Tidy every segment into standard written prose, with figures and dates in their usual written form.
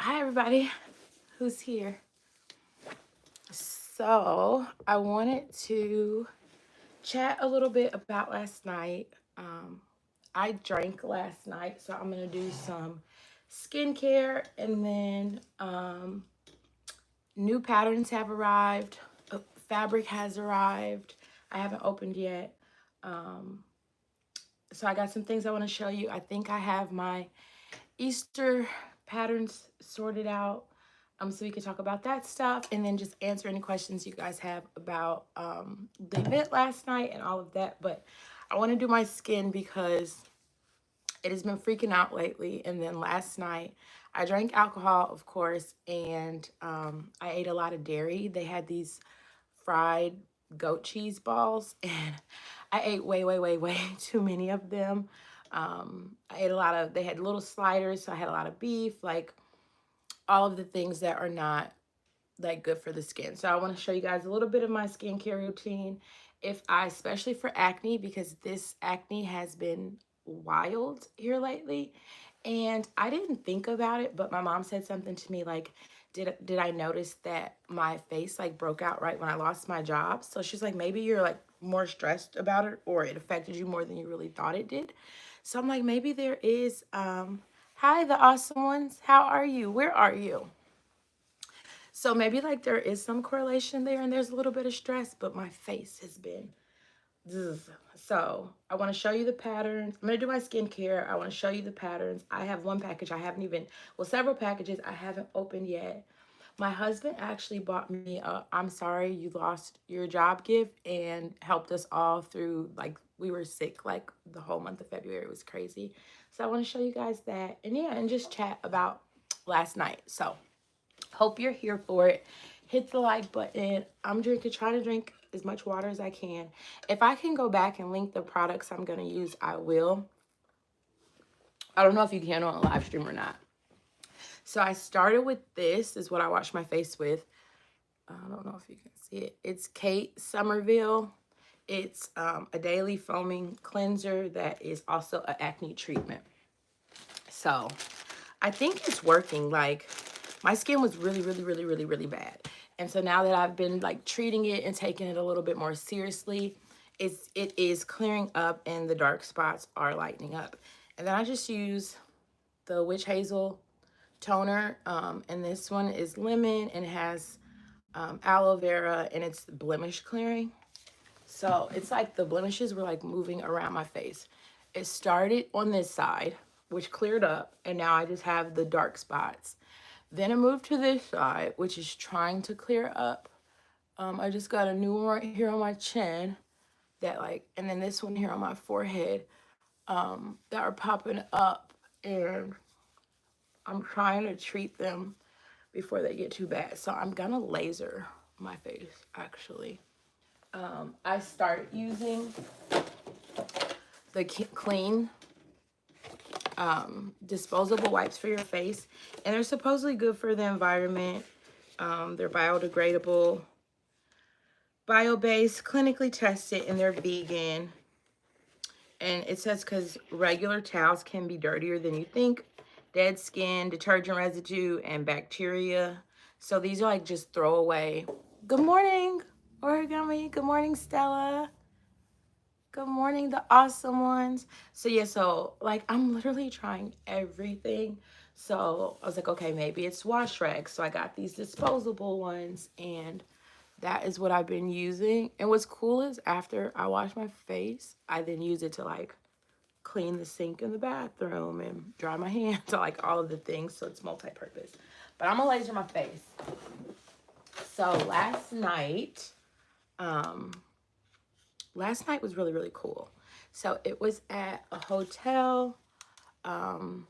Hi, everybody who's here. So, I wanted to chat a little bit about last night. I drank last night, so I'm going to do some skincare and then new patterns have arrived. Fabric has arrived. I haven't opened yet. Um, so, I got some things I want to show you. I think I have my Easter patterns sorted out. So we can talk about that stuff and then just answer any questions you guys have about the event last night and all of that. But I want to do my skin because it has been freaking out lately. And then last night I drank alcohol, of course, and I ate a lot of dairy. They had these fried goat cheese balls and I ate way too many of them. I ate a lot of, they had little sliders, so I had a lot of beef, like all of the things that are not like good for the skin. So I want to show you guys a little bit of my skincare routine. Especially for acne, because this acne has been wild here lately. And I didn't think about it, but my mom said something to me like, did I notice that my face like broke out right when I lost my job? So she's like, maybe you're like more stressed about it or it affected you more than you really thought it did. So I'm like, maybe there is hi the awesome ones. How are you? Where are you? So maybe like there is some correlation there and there's a little bit of stress, but my face has been zzz. So I want to show you the patterns. I'm going to do my skincare. I want to show you the patterns. I have one package I haven't even, well, several packages I haven't opened yet. My husband actually bought me a I'm sorry you lost your job gift and helped us all through, like, we were sick like the whole month of February. It was crazy. So I want to show you guys that. And yeah, and just chat about last night. So hope you're here for it. Hit the like button. I'm trying to drink as much water as I can. If I can go back and link the products I'm going to use, I will. I don't know if you can on a live stream or not. So I started with this, is what I wash my face with. I don't know if you can see it. It's Kate Somerville. It's a daily foaming cleanser that is also an acne treatment. So I think it's working. Like, my skin was really bad. And so now that I've been like treating it and taking it a little bit more seriously, it is clearing up and the dark spots are lightening up. And then I just use the Witch Hazel toner. And this one is lemon and it has aloe vera and it's blemish clearing. So it's like the blemishes were like moving around my face. It started on this side, which cleared up, and now I just have the dark spots. Then I moved to this side, which is trying to clear up. I just got a new one right here on my chin that like, and then this one here on my forehead that are popping up, and I'm trying to treat them before they get too bad. So I'm gonna laser my face actually. I start using the clean disposable wipes for your face, and they're supposedly good for the environment. They're biodegradable, bio-based, clinically tested, and they're vegan. And it says because regular towels can be dirtier than you think, dead skin, detergent residue, and bacteria. So these are like just throwaway. Good morning, Origami. Good morning, Stella. Good morning, the awesome ones. So yeah, so like I'm literally trying everything. So I was like, okay, maybe it's wash rags. So I got these disposable ones and that is what I've been using. And what's cool is after I wash my face, I then use it to like clean the sink in the bathroom and dry my hands, to like all of the things. So it's multi-purpose. But I'm gonna laser my face. So last night was really cool. So it was at a hotel, why am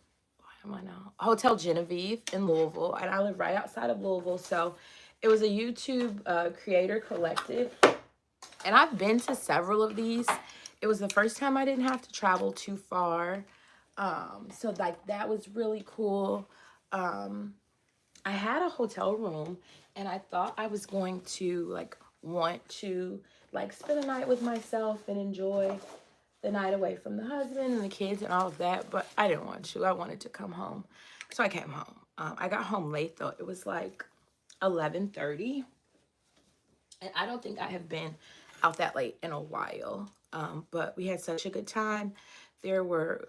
I now? Hotel Genevieve in Louisville, and I live right outside of Louisville. So it was a YouTube creator collective, and I've been to several of these. It was the first time I didn't have to travel too far. So like that was really cool. I had a hotel room and I thought I was going to like want to like spend a night with myself and enjoy the night away from the husband and the kids and all of that, but I didn't want to. I wanted to come home. So I came home. I got home late though. It was like 11:30, and I don't think I have been out that late in a while. But we had such a good time. There were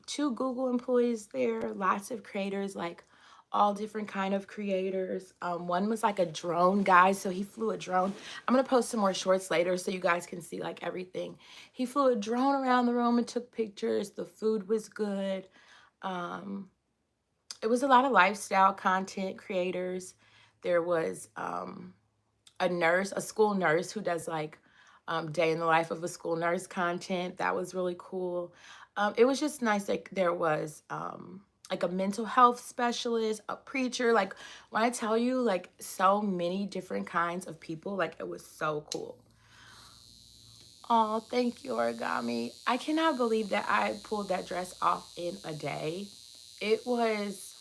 2 Google employees there, lots of creators, like all different kind of creators. One was like a drone guy, so he flew a drone. I'm gonna post some more shorts later so you guys can see like everything. He flew a drone around the room and took pictures. The food was good. Um, it was a lot of lifestyle content creators. There was a nurse, a school nurse who does like day in the life of a school nurse content. That was really cool. It was just nice. Like there was like a mental health specialist, a preacher. Like when I tell you, like so many different kinds of people, like it was so cool. Oh, thank you, Origami. I cannot believe that I pulled that dress off in a day. It was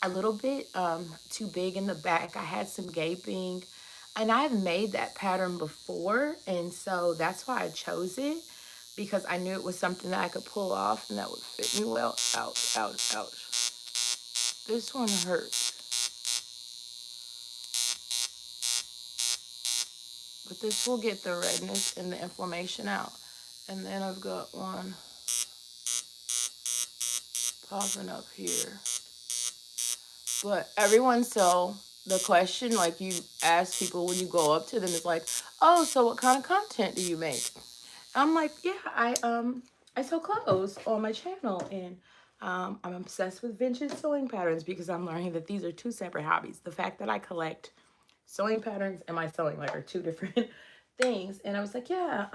a little bit too big in the back. I had some gaping, and I've made that pattern before, and so that's why I chose it, because I knew it was something that I could pull off and that would fit me well. Ouch, ouch, ouch. This one hurts, but this will get the redness and the inflammation out. And then I've got one popping up here. But everyone, so the question, like you ask people when you go up to them, is like, oh, so what kind of content do you make? I'm like, yeah, I sell clothes on my channel, and I'm obsessed with vintage sewing patterns because I'm learning that these are 2 separate hobbies. The fact that I collect sewing patterns and my sewing like are 2 different things. And I was like, yeah,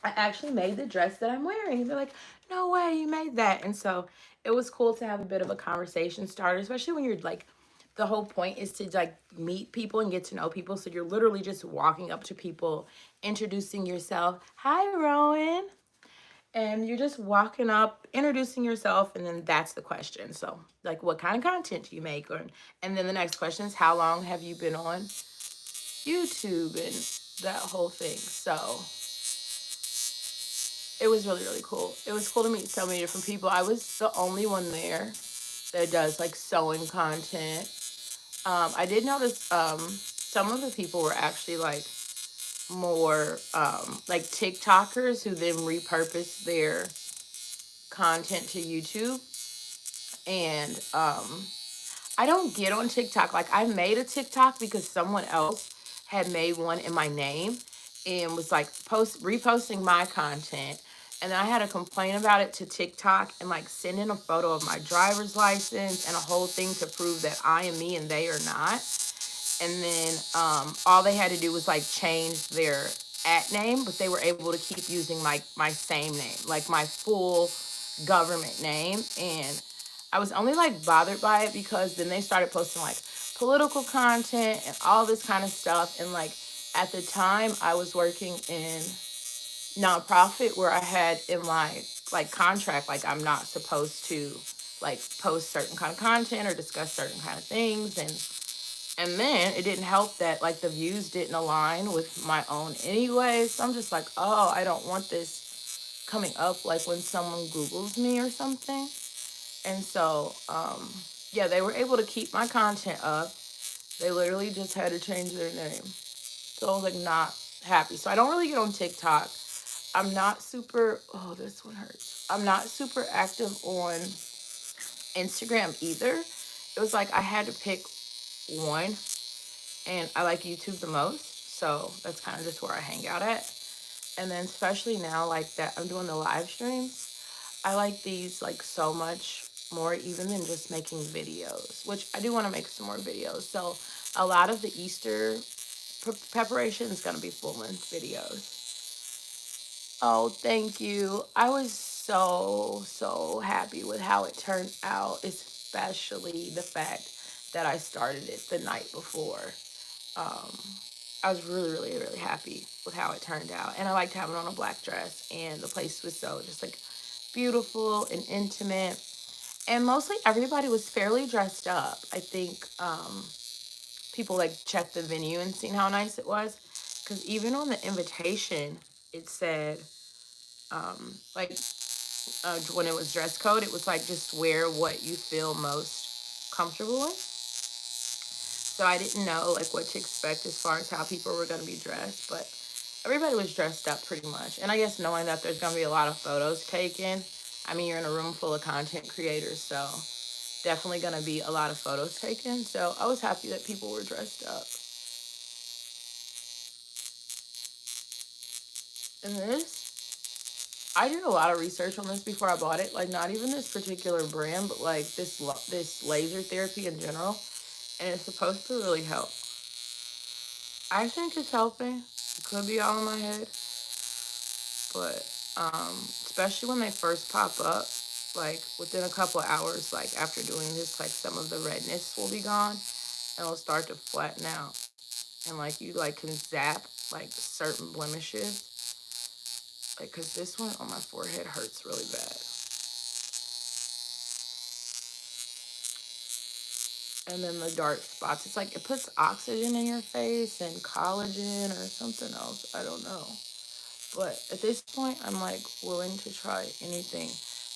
I actually made the dress that I'm wearing. And they're like, no way, you made that. And so it was cool to have a bit of a conversation starter, especially when you're like, the whole point is to like meet people and get to know people. So you're literally just walking up to people, introducing yourself. Hi, Rowan. And you're just walking up, introducing yourself, and then that's the question. So, like, what kind of content do you make? And then the next question is, how long have you been on YouTube and that whole thing? So, it was really, really cool. It was cool to meet so many different people. I was the only one there that does like sewing content. I did notice some of the people were actually like more like TikTokers who then repurpose their content to YouTube. And I don't get on TikTok. Like I made a TikTok because someone else had made one in my name and was like reposting my content. And then I had to complain about it to TikTok and like send in a photo of my driver's license and a whole thing to prove that I am me and they are not. And then all they had to do was like change their at name, but they were able to keep using my same name, like my full government name. And I was only like bothered by it because then they started posting like political content and all this kind of stuff. And like at the time I was working in nonprofit where I had in my like contract, like I'm not supposed to like post certain kind of content or discuss certain kind of things. And then it didn't help that like the views didn't align with my own anyway. So I'm just like, oh, I don't want this coming up like when someone Googles me or something. And so, yeah, they were able to keep my content up. They literally just had to change their name. So I was like not happy. So I don't really get on TikTok. I'm not super, oh, this one hurts. I'm not super active on Instagram either. It was like I had to pick one, and I like YouTube the most. So that's kind of just where I hang out at. And then especially now like that I'm doing the live streams, I like these like so much more even than just making videos, which I do want to make some more videos. So a lot of the Easter preparation is going to be full-length videos. Oh, thank you. I was so happy with how it turned out, especially the fact that I started it the night before. Um, I was really happy with how it turned out. And I liked having on a black dress, and the place was so just like beautiful and intimate. And mostly everybody was fairly dressed up. I think people like checked the venue and seen how nice it was. Because even on the invitation, it said like when it was dress code, it was like just wear what you feel most comfortable in. So I didn't know like what to expect as far as how people were going to be dressed, but everybody was dressed up pretty much. And I guess knowing that there's going to be a lot of photos taken, I mean, you're in a room full of content creators, so definitely going to be a lot of photos taken. So I was happy that people were dressed up. And this, I did a lot of research on this before I bought it. Like not even this particular brand, but like this laser therapy in general, and it's supposed to really help. I think it's helping. It could be all in my head, but especially when they first pop up, like within a couple of hours, like after doing this, like some of the redness will be gone, and it'll start to flatten out, and like you like can zap like certain blemishes. Like, cause this one on my forehead hurts really bad. And then the dark spots, it's like it puts oxygen in your face and collagen or something else. I don't know. But at this point, I'm like willing to try anything.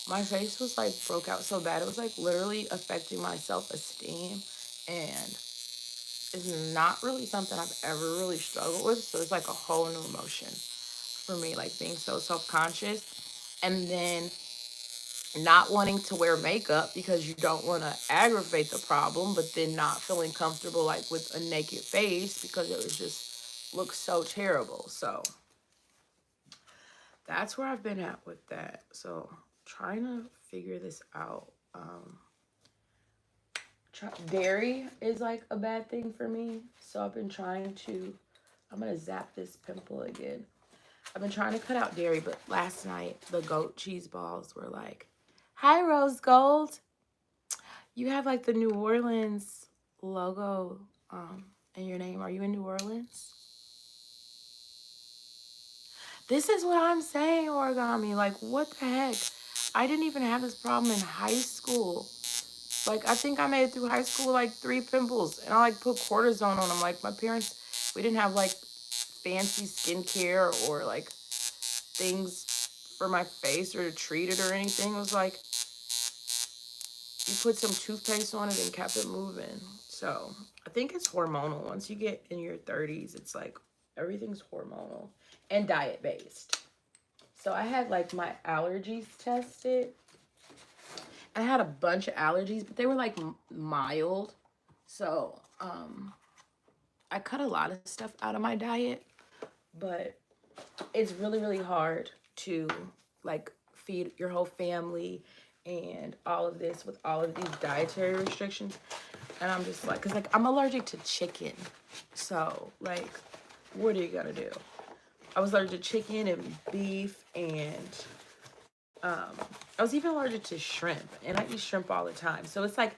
My face was like broke out so bad. It was like literally affecting my self-esteem. And it's not really something I've ever really struggled with. So it's like a whole new emotion for me, like being so self-conscious. And then not wanting to wear makeup because you don't want to aggravate the problem, but then not feeling comfortable like with a naked face because it was just looks so terrible. So that's where I've been at with that. So trying to figure this out. Dairy is like a bad thing for me. So I've been trying to, I'm going to zap this pimple again. I've been trying to cut out dairy, but last night the goat cheese balls were like, hi, Rose Gold. You have like the New Orleans logo in your name. Are you in New Orleans? This is what I'm saying, origami. Like, what the heck? I didn't even have this problem in high school. Like, I think I made it through high school with like 3 pimples. And I like put cortisone on them. Like, my parents, we didn't have like fancy skincare or like things for my face or to treat it or anything. It was like, you put some toothpaste on it and kept it moving. So I think it's hormonal. Once you get in your 30s, it's like everything's hormonal and diet based. So I had like my allergies tested. I had a bunch of allergies, but they were like mild. So I cut a lot of stuff out of my diet, but it's really, really hard to like feed your whole family and all of this with all of these dietary restrictions. And I'm just like, cause like I'm allergic to chicken. So like, what are you gonna do? I was allergic to chicken and beef and I was even allergic to shrimp, and I eat shrimp all the time. So it's like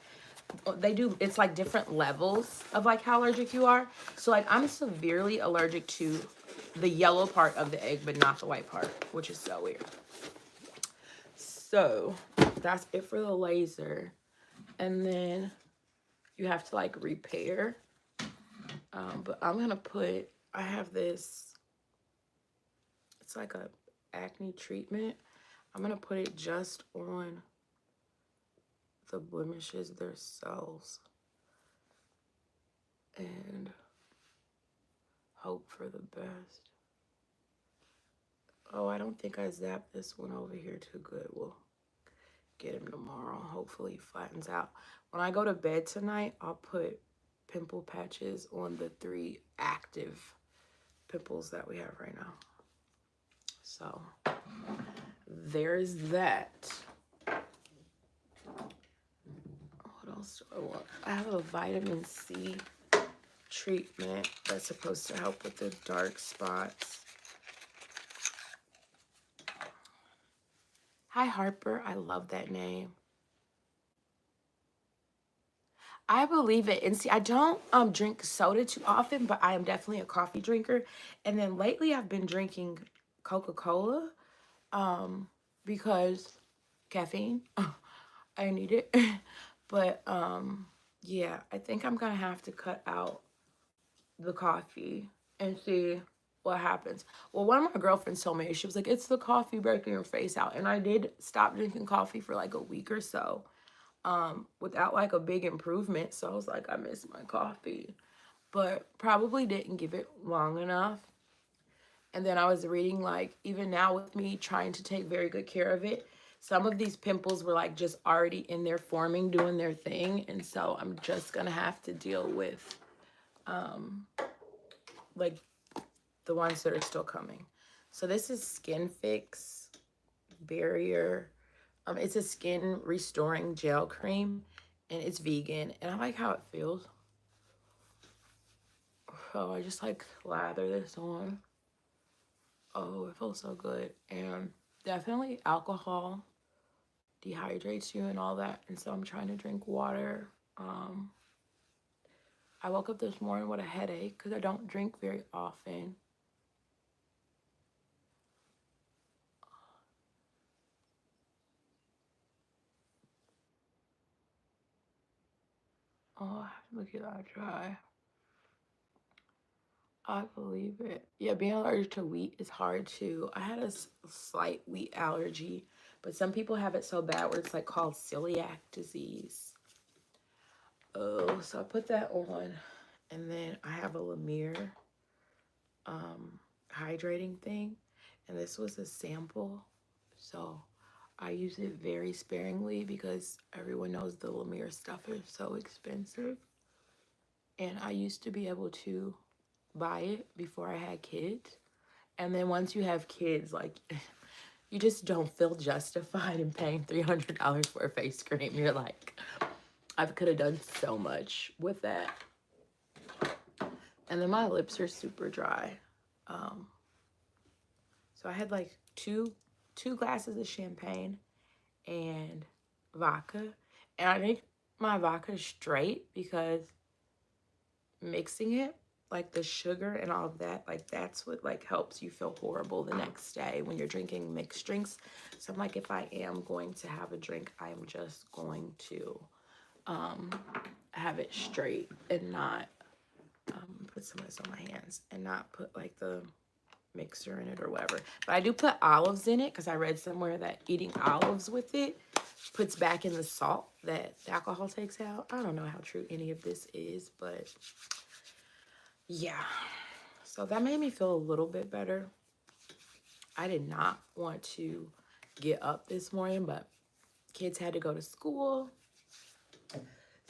it's like different levels of like how allergic you are. So like I'm severely allergic to the yellow part of the egg, but not the white part, which is so weird. So that's it for the laser. And then you have to like repair. But I'm gonna put, I have this, it's like a acne treatment. I'm gonna put it just on the blemishes themselves and hope for the best. Oh, I don't think I zapped this one over here too good. We'll get him tomorrow. Hopefully he flattens out. When I go to bed tonight, I'll put pimple patches on the 3 active pimples that we have right now. So there's that. What else do I want? I have a vitamin C treatment that's supposed to help with the dark spots. Hi, Harper. I love that name. I believe it. And see, I don't drink soda too often, but I am definitely a coffee drinker. And then lately I've been drinking Coca-Cola because caffeine. I need it. But yeah, I think I'm gonna have to cut out the coffee and see what happens. Well, one of my girlfriends told me, she was like, it's the coffee breaking your face out. And I did stop drinking coffee for like a week or so without like a big improvement. So I was like, I miss my coffee, but probably didn't give it long enough. And then I was reading, like, even now with me trying to take very good care of it, some of these pimples were like just already in there forming, doing their thing. And so I'm just gonna have to deal with like the ones that are still coming. So this is Skin Fix Barrier. It's a skin restoring gel cream, and it's vegan, and I like how it feels. So I just like lather this on. Oh, it feels so good. And definitely alcohol dehydrates you and all that. And so I'm trying to drink water. I woke up this morning with a headache because I don't drink very often. Oh, look at that dry. I believe it. Yeah, being allergic to wheat is hard too. I had a slight wheat allergy, but some people have it so bad where it's like called celiac disease. Oh, so I put that on, and then I have a La Mer hydrating thing, and this was a sample, so I use it very sparingly because everyone knows the La Mer stuff is so expensive, and I used to be able to buy it before I had kids, and then once you have kids, like, you just don't feel justified in paying $300 for a face cream. You're like, I could have done so much with that. And then my lips are super dry. So I had like two glasses of champagne and vodka. And I think my vodka straight because mixing it, like the sugar and all of that, like that's what like helps you feel horrible the next day when you're drinking mixed drinks. So I'm like, if I am going to have a drink, I am just going to have it straight and not put some of this on my hands and not put like the mixer in it or whatever. But I do put olives in it because I read somewhere that eating olives with it puts back in the salt that the alcohol takes out. I don't know how true any of this is, but yeah. So that made me feel a little bit better. I did not want to get up this morning, but kids had to go to school.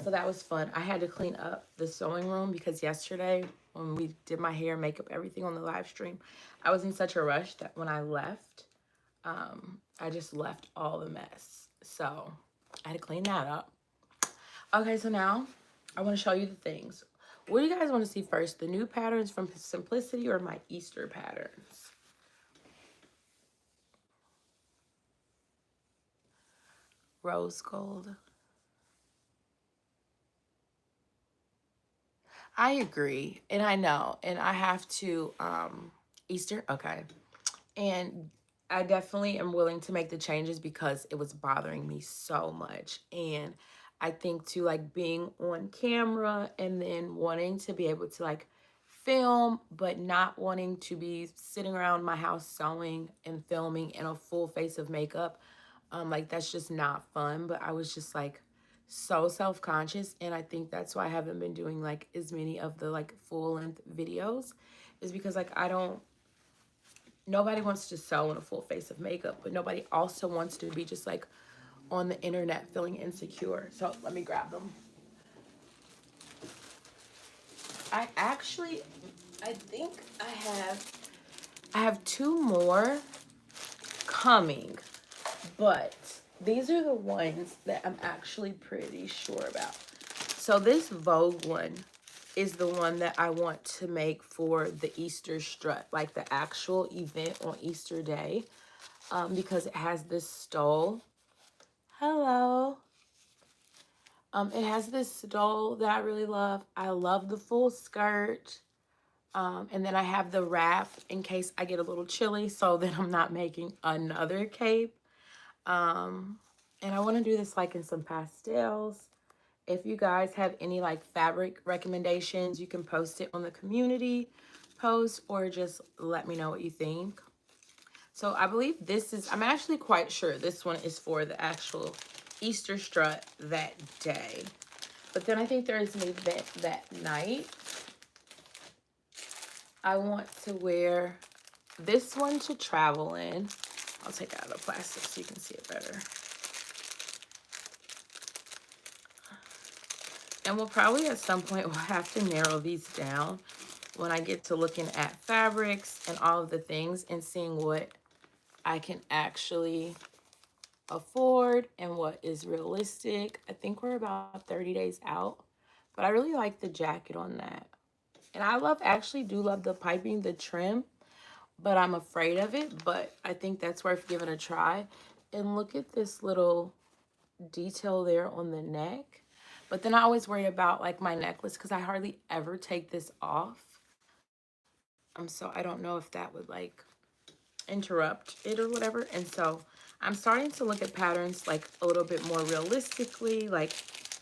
So that was fun. I had to clean up the sewing room because yesterday when we did my hair, makeup, everything on the live stream, I was in such a rush that when I left, I just left all the mess. So I had to clean that up. Okay, so now I want to show you the things. What do you guys want to see first? The new patterns from Simplicity or my Easter patterns? Rose gold. I agree. And I know. And I have to, Easter? Okay. And I definitely am willing to make the changes because it was bothering me so much. And I think too, like being on camera and then wanting to be able to like film, but not wanting to be sitting around my house sewing and filming in a full face of makeup. Like that's just not fun. But I was just like so self-conscious, and I think that's why I haven't been doing like as many of the like full-length videos, is because like nobody wants to sew in a full face of makeup, but nobody also wants to be just like on the internet feeling insecure. So let me grab them. I think I have two more coming, but these are the ones that I'm actually pretty sure about. So this Vogue one is the one that I want to make for the Easter strut, like the actual event on Easter Day, because it has this stole. Hello. It has this stole that I really love. I love the full skirt. And then I have the wrap in case I get a little chilly so that I'm not making another cape. And I want to do this like in some pastels. If you guys have any like fabric recommendations, you can post it on the community post or just let me know what you think. So I believe this is, I'm actually quite sure this one is for the actual Easter strut that day. But then I think there is an event that night. I want to wear this one to travel in. I'll take out the plastic so you can see it better. And we'll probably at some point we'll have to narrow these down when I get to looking at fabrics and all of the things and seeing what I can actually afford and what is realistic. I think we're about 30 days out, but I really like the jacket on that. And I actually do love the piping, the trim, but I'm afraid of it, but I think that's worth giving a try. And look at this little detail there on the neck. But then I always worry about like my necklace because I hardly ever take this off. So I don't know if that would like interrupt it or whatever. And so I'm starting to look at patterns like a little bit more realistically, like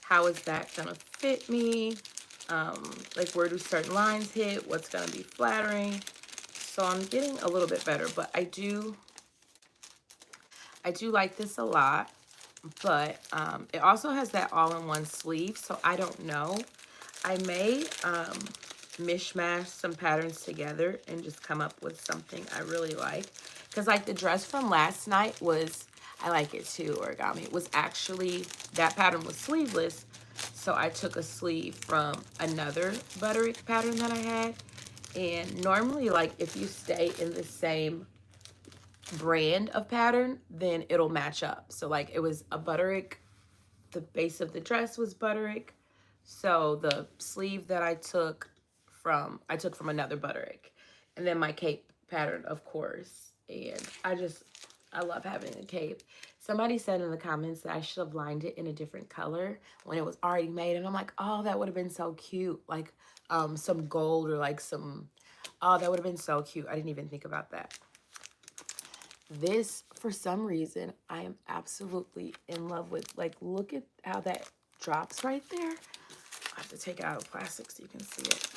how is that gonna fit me? Like where do certain lines hit? What's gonna be flattering? So I'm getting a little bit better, but I do like this a lot. But it also has that all-in-one sleeve, so I don't know. I may mishmash some patterns together and just come up with something I really like. Because like the dress from last night was, I like it too, Origami. It was actually, that pattern was sleeveless. So I took a sleeve from another Butterick pattern that I had. And normally like if you stay in the same brand of pattern, then it'll match up. So like it was a Butterick, the base of the dress was Butterick. So the sleeve that I took from another Butterick. And then my cape pattern, of course. And I love having a cape. Somebody said in the comments that I should have lined it in a different color when it was already made. And I'm like, oh, that would have been so cute. Like some gold or like some, oh, that would have been so cute. I didn't even think about that. This, for some reason, I am absolutely in love with. Like, look at how that drops right there. I have to take it out of plastic so you can see it.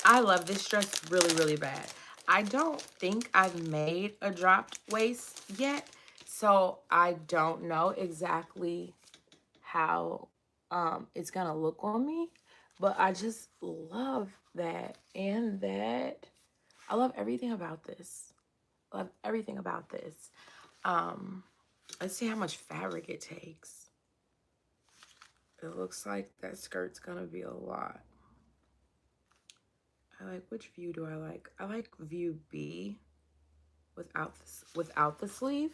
I love this dress really, really bad. I don't think I've made a dropped waist yet, so I don't know exactly how it's gonna look on me, but I just love that. And that, I love everything about this. Love everything about this. Let's see how much fabric it takes. It looks like that skirt's gonna be a lot. I like, which view do I like? I like view B without the sleeve.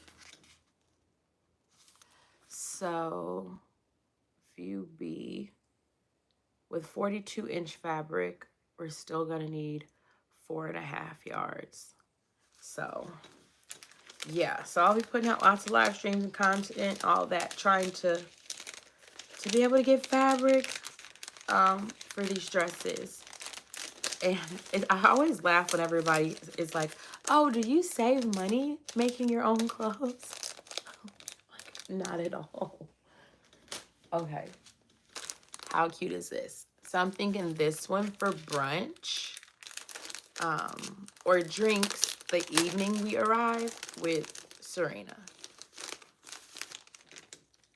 So view B with 42-inch fabric, we're still gonna need 4.5 yards. So yeah, so I'll be putting out lots of live streams and content, all that, trying to be able to get fabric for these dresses. And I always laugh when everybody is like, oh, do you save money making your own clothes? Like, not at all. Okay. How cute is this? So I'm thinking this one for brunch or drinks the evening we arrive with Serena.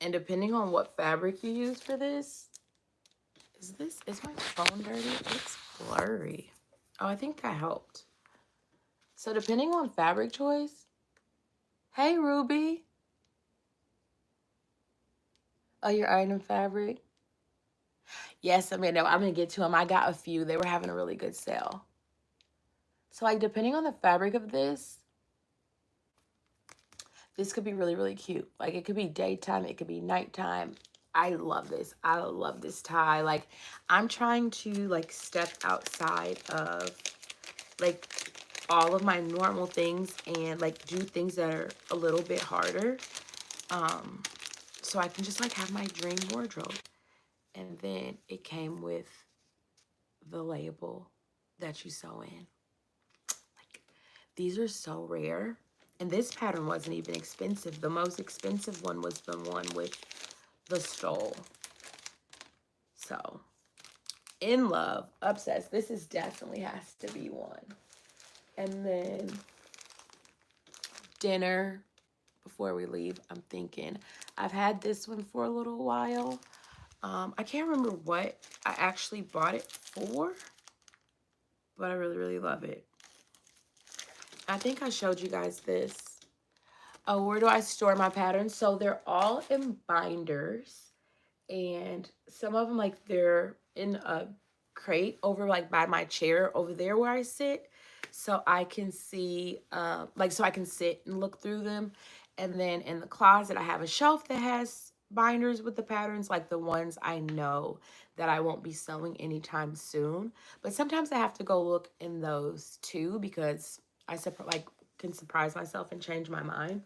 And depending on what fabric you use for this, is my phone dirty? It's blurry. Oh, I think that helped. So depending on fabric choice, hey Ruby. Oh, your iron fabric? Yes, I'm gonna get to them. I got a few. They were having a really good sale. So like depending on the fabric of this could be really, really cute. Like it could be daytime, it could be nighttime. I love this. I love this tie. Like I'm trying to like step outside of like all of my normal things and like do things that are a little bit harder. So I can just like have my dream wardrobe. And then it came with the label that you sew in. Like these are so rare. And this pattern wasn't even expensive. The most expensive one was the one with the stole. So in love, obsessed. This is definitely has to be one. And then dinner before we leave, I'm thinking I've had this one for a little while. I can't remember what I actually bought it for, but I really, really love it. I think I showed you guys this. Oh, where do I store my patterns? So they're all in binders, and some of them, like, they're in a crate over like by my chair over there where I sit, so I can see like, so I can sit and look through them. And then in the closet I have a shelf that has binders with the patterns, like the ones I know that I won't be sewing anytime soon. But sometimes I have to go look in those too, because I like can surprise myself and change my mind.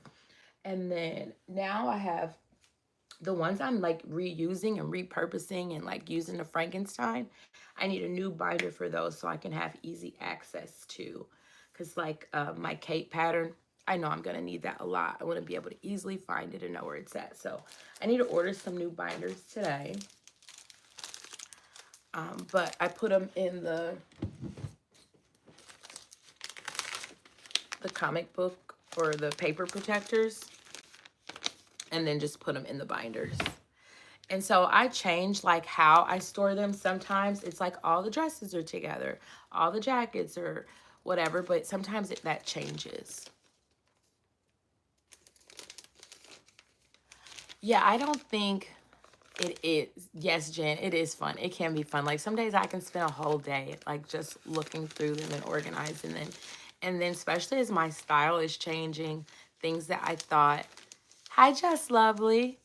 And then now I have the ones I'm like reusing and repurposing and like using the Frankenstein. I need a new binder for those so I can have easy access to. Because like my cape pattern, I know I'm going to need that a lot. I want to be able to easily find it and know where it's at. So I need to order some new binders today. But I put them in the comic book or the paper protectors, and then just put them in the binders. And so I change like how I store them. Sometimes it's like all the dresses are together, all the jackets or whatever, but sometimes that changes. Yeah, I don't think it is. Yes, Jen, it is fun. It can be fun. Like some days I can spend a whole day like just looking through them and organizing them. And then especially as my style is changing, things that I thought, hi, Just Lovely.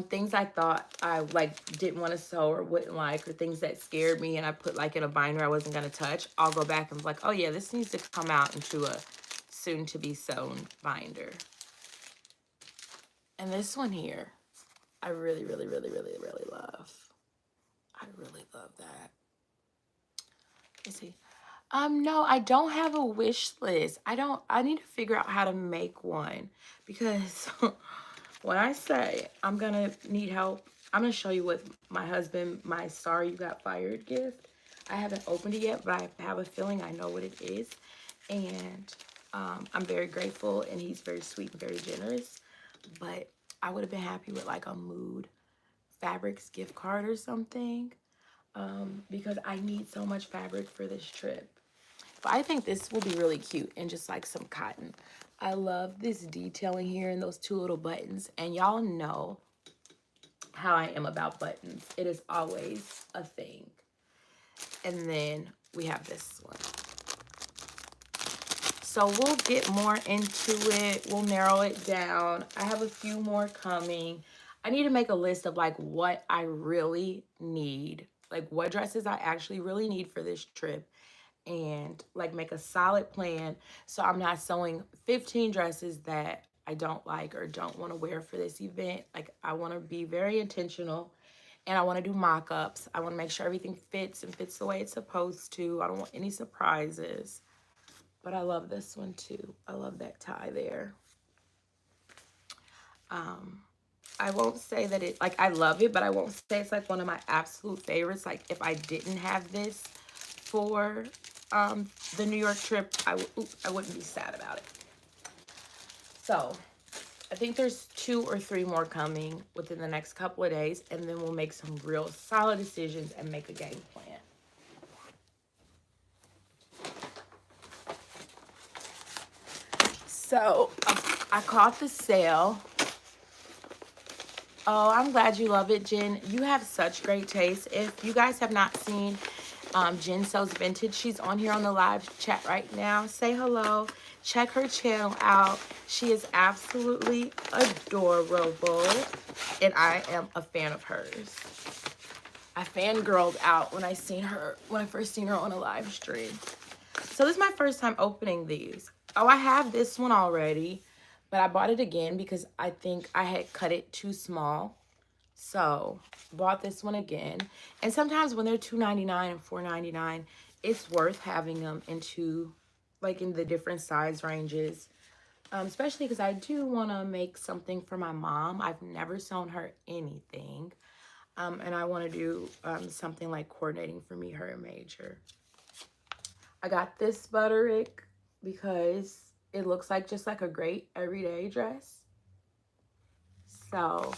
Things I thought I like didn't want to sew or wouldn't like, or things that scared me and I put like in a binder I wasn't going to touch, I'll go back and be like, oh yeah, this needs to come out into a soon to be sewn binder. And this one here, I really, really, really, really, really love. I really love that. Let's see. No, I don't have a wish list. I need to figure out how to make one, because when I say I'm gonna need help, I'm gonna show you what my husband, my Sorry You Got Fired gift. I haven't opened it yet, but I have a feeling I know what it is. And I'm very grateful, and he's very sweet and very generous. But I would have been happy with like a Mood Fabrics gift card or something, because I need so much fabric for this trip. But I think this will be really cute and just like some cotton. I love this detailing here and those two little buttons. And y'all know how I am about buttons. It is always a thing. And then we have this one. So we'll get more into it. We'll narrow it down. I have a few more coming. I need to make a list of like what I really need. Like what dresses I actually really need for this trip. And like make a solid plan so I'm not sewing 15 dresses that I don't like or don't want to wear for this event. Like I want to be very intentional, and I want to do mock-ups. I want to make sure everything fits and fits the way it's supposed to. I don't want any surprises. But I love this one too. I love that tie there. I won't say that it, like, I love it, but I won't say it's like one of my absolute favorites. Like if I didn't have this for the New York trip, I wouldn't be sad about it. So I think there's 2 or 3 more coming within the next couple of days, and then we'll make some real solid decisions and make a game plan. So I caught the sale. Oh, I'm glad you love it, Jen. You have such great taste. If you guys have not seen Jen Sews Vintage, she's on here on the live chat right now. Say hello. Check her channel out. She is absolutely adorable, and I am a fan of hers. I fangirled out when I first seen her on a live stream. So this is my first time opening these. Oh, I have this one already, but I bought it again because I think I had cut it too small. So bought this one again. And sometimes when they're $2.99 and $4.99, it's worth having them in the different size ranges. Especially because I do want to make something for my mom. I've never sewn her anything. And I want to do something like coordinating for me, her, and Major. I got this Butterick because it looks like just like a great everyday dress. So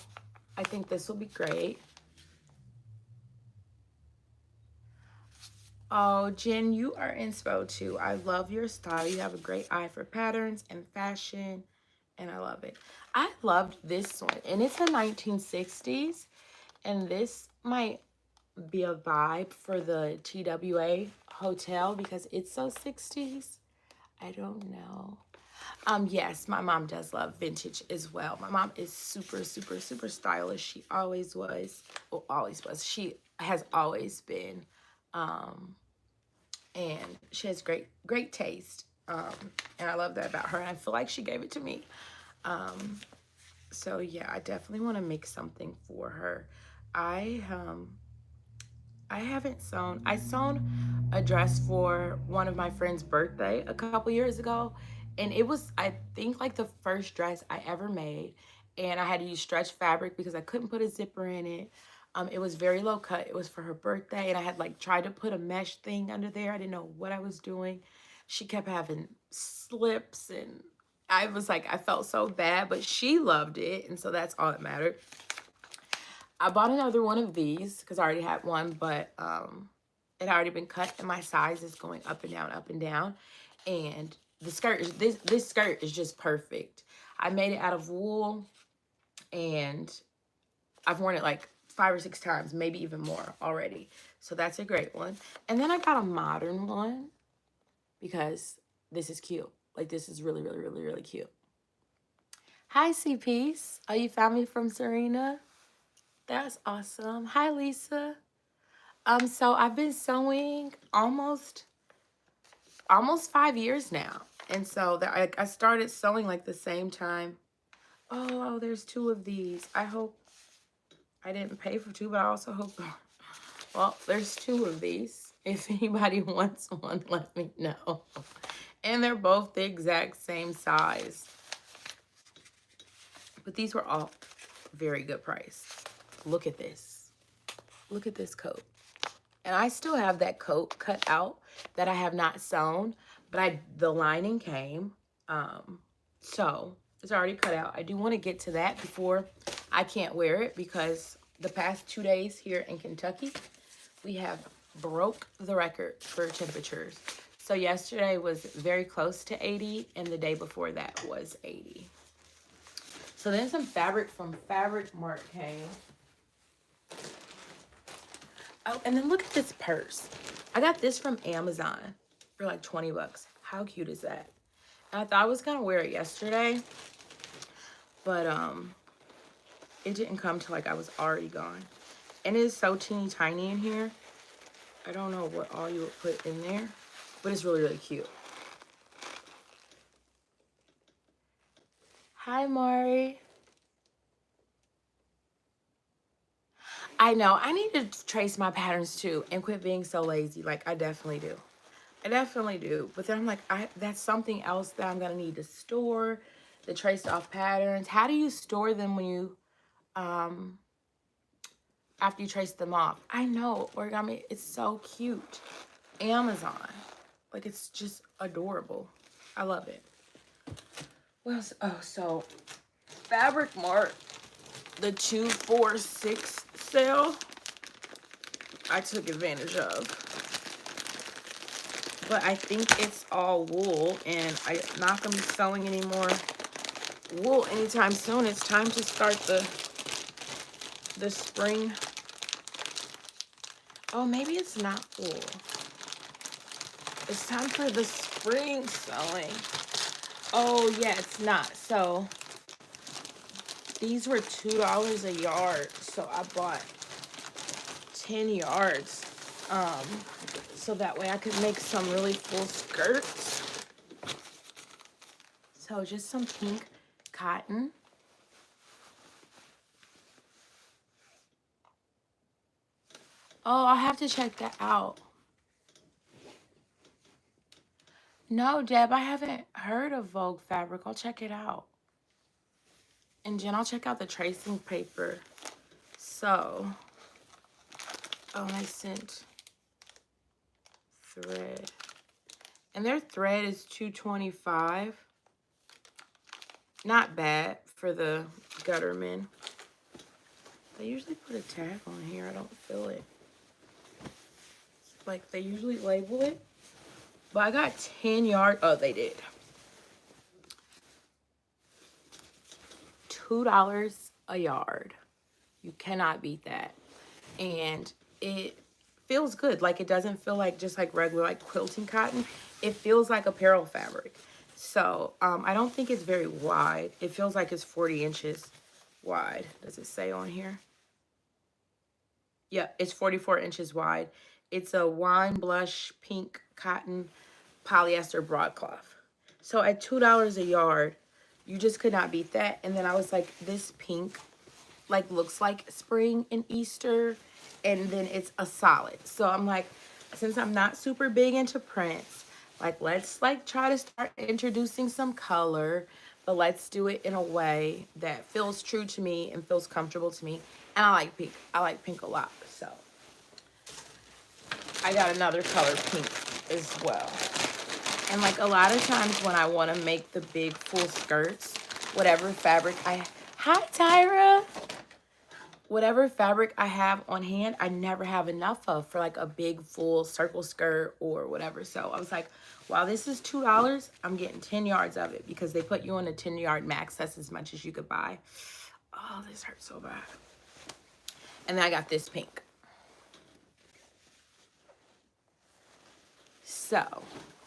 I think this will be great. Oh, Jen, you are inspo too. I love your style. You have a great eye for patterns and fashion, and I love it. I loved this one, and it's a 1960s, and this might be a vibe for the TWA hotel because it's so 60s. I don't know. Yes, my mom does love vintage as well. My mom is super, super, super stylish. She always was. Well, always was. She has always been. And she has great taste. And I love that about her. And I feel like she gave it to me. So yeah, I definitely want to make something for her. I haven't sewn. I sewn a dress for one of my friend's birthday a couple years ago, and it was, I think, like the first dress I ever made. And I had to use stretch fabric because I couldn't put a zipper in it. It was very low cut. It was for her birthday, and I had like tried to put a mesh thing under there. I didn't know what I was doing. She kept having slips, and I was like, I felt so bad, but she loved it, and so that's all that mattered. I bought another one of these because I already had one, but it had already been cut, and my size is going up and down, up and down. And the skirt is this skirt is just perfect. I made it out of wool, and I've worn it like 5 or 6 times, maybe even more already. So that's a great one. And then I got a modern one because this is cute. Like, this is really, really, really, really cute. Hi, C Peace. Oh, you found me from Serena? That's awesome. Hi, Lisa. So I've been sewing almost 5 years now. And so I started sewing like the same time. Oh, there's 2 of these. I hope I didn't pay for 2, but I also hope, well, there's 2 of these. If anybody wants one, let me know. And they're both the exact same size. But these were all very good price. Look at this. Look at this coat. And I still have that coat cut out that I have not sewn, but the lining came. So it's already cut out. I do want to get to that before I can't wear it because the past 2 days here in Kentucky, we have broke the record for temperatures. So yesterday was very close to 80, and the day before that was 80. So then some fabric from Fabric Mart came. Oh, and then look at this purse. I got this from Amazon for like 20 bucks. How cute is that? And I thought I was gonna wear it yesterday, but it didn't come till like I was already gone. And it is so teeny tiny in here. I don't know what all you would put in there, but it's really, really cute. Hi, Mari. I know, I need to trace my patterns too and quit being so lazy. Like, I definitely do. I definitely do. But then I'm like, that's something else that I'm going to need to store, the traced off patterns. How do you store them when you, after you trace them off? I know, origami, it's so cute. Amazon. Like, it's just adorable. I love it. What else? Oh, so Fabric Mart, the 2 for $6 sale, I took advantage of. But I think it's all wool, and I'm not going to be sewing any more wool anytime soon. It's time to start the spring. Oh, maybe it's not wool. It's time for the spring sewing. Oh, yeah, it's not. So these were $2 a yard, so I bought 10 yards. So that way I could make some really full skirts. So just some pink cotton. Oh, I'll have to check that out. No, Deb, I haven't heard of Vogue Fabric. I'll check it out. And Jen, I'll check out the tracing paper. So Oh, and I sent thread. And their thread is $2.25. Not bad for the Gutterman. They usually put a tag on here. I don't feel it. Like, they usually label it. But I got 10 yards. Oh, they did. $2 a yard. You cannot beat that. And it feels good. Like, it doesn't feel like just like regular like quilting cotton. It feels like apparel fabric. So I don't think it's very wide. It feels like it's 40 inches wide. Does it say on here? Yeah, it's 44 inches wide. It's a wine blush pink cotton polyester broadcloth. So at $2 a yard, you just could not beat that. And then I was like, this pink like looks like spring and Easter, and then it's a solid. So I'm like, since I'm not super big into prints, like let's like try to start introducing some color, but let's do it in a way that feels true to me and feels comfortable to me. And I like pink. I like pink a lot. So I got another color pink as well. And like a lot of times when I want to make the big full skirts, whatever fabric hi Tyra, whatever fabric I have on hand, I never have enough of for like a big full circle skirt or whatever. So I was like, while this is $2, I'm getting 10 yards of it because they put you on a 10-yard max. That's as much as you could buy. Oh, this hurts so bad. And then I got this pink. So,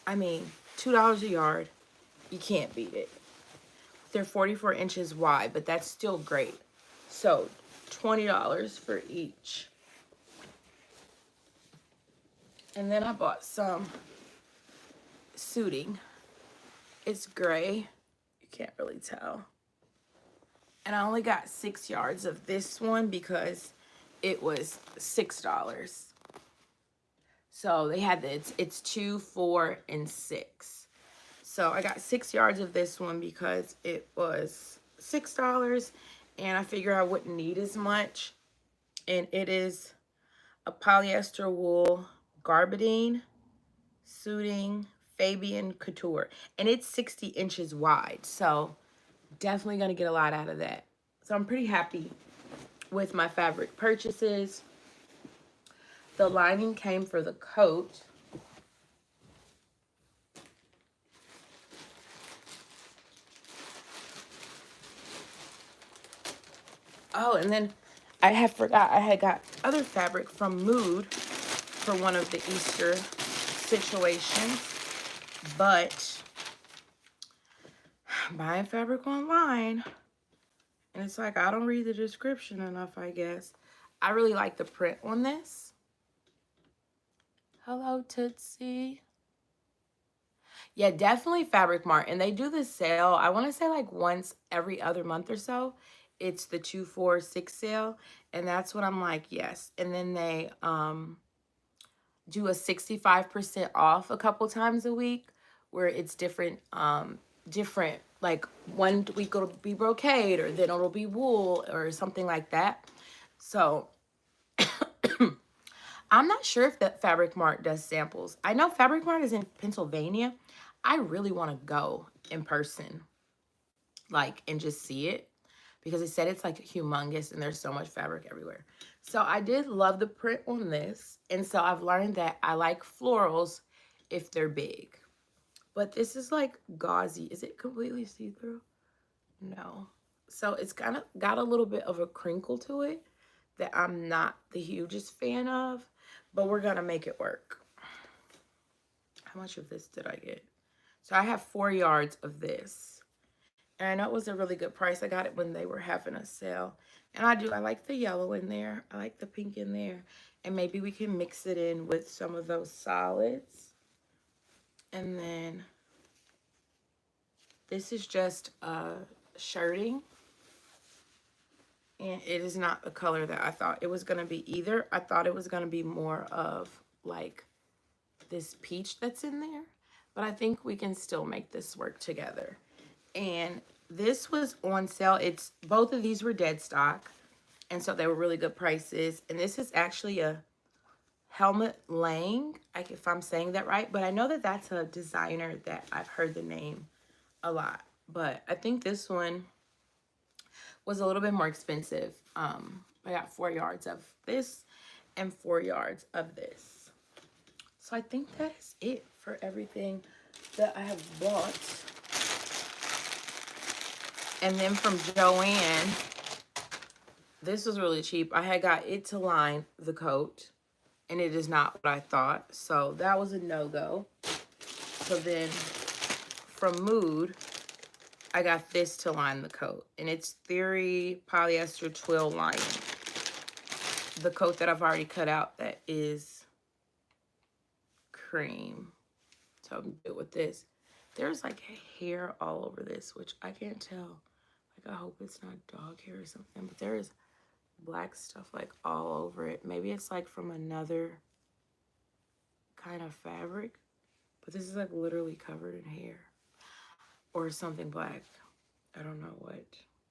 I mean, $2 a yard, you can't beat it. They're 44 inches wide, but that's still great. So, $20 for each. And then I bought some suiting. It's gray. You can't really tell. And I only got 6 yards of this one because it was $6. So they had it's 2, 4, and 6. So I got 6 yards of this one because it was $6, and I figured I wouldn't need as much. And it is a polyester wool garbadine suiting Fabian Couture, and it's 60 inches wide. So definitely gonna get a lot out of that. So I'm pretty happy with my fabric purchases. The lining came for the coat. Oh, and then I had forgot I had got other fabric from Mood for one of the Easter situations, but buying fabric online, and it's like I don't read the description enough, I guess. I really like the print on this. Hello, Tootsie. Yeah, definitely Fabric Mart. And they do this sale, I want to say like once every other month or so. It's the 2-4-6 sale. And that's when I'm like, yes. And then they do a 65% off a couple times a week where it's different, like one week it'll be brocade or then it'll be wool or something like that. So I'm not sure if that Fabric Mart does samples. I know Fabric Mart is in Pennsylvania. I really want to go in person, like, and just see it because it said it's like humongous and there's so much fabric everywhere. So I did love the print on this. And so I've learned that I like florals if they're big. But this is like gauzy. Is it completely see-through? No. So it's kind of got a little bit of a crinkle to it that I'm not the hugest fan of, but we're gonna make it work. How much of this did I get? So I have 4 yards of this. And I know it was a really good price. I got it when they were having a sale. And I like the yellow in there. I like the pink in there. And maybe we can mix it in with some of those solids. And then this is just shirting. And it is not the color that I thought it was going to be either. I thought it was going to be more of like this peach that's in there. But I think we can still make this work together. And this was on sale. Both of these were dead stock. And so they were really good prices. And this is actually a Helmut Lang, like if I'm saying that right, but I know that that's a designer that I've heard the name a lot. But I think this one was a little bit more expensive. I got 4 yards of this and 4 yards of this. So I think that is it for everything that I have bought. And then from Joann, this was really cheap. I had got it to line the coat, and it is not what I thought. So that was a no-go. So then from Mood, I got this to line the coat, and it's Theory polyester twill lining. The coat that I've already cut out that is cream. So I'm good with this. There's like hair all over this, which I can't tell. Like, I hope it's not dog hair or something, but there is black stuff like all over it. Maybe it's like from another kind of fabric, but this is like literally covered in hair or something black. I don't know what.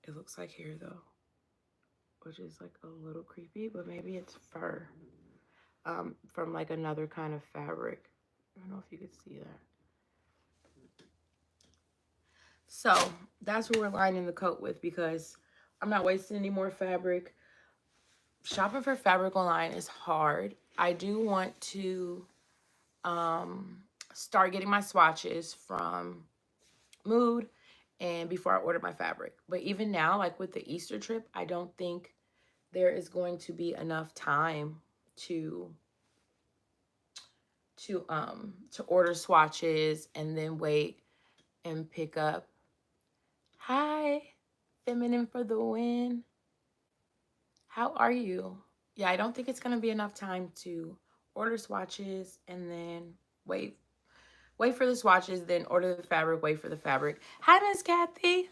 It looks like hair though, which is like a little creepy, but maybe it's fur from like another kind of fabric. I don't know if you could see that. So that's what we're lining the coat with, because I'm not wasting any more fabric. Shopping for fabric online is hard. I do want to start getting my swatches from Mood and before I order my fabric. But even now, like with the Easter trip, I don't think there is going to be enough time to order swatches and then wait and pick up. Hi, Feminine for the win. How are you? Yeah, I don't think it's going to be enough time to order swatches and then wait for the swatches, then order the fabric, wait for the fabric. Hi, Miss Kathy.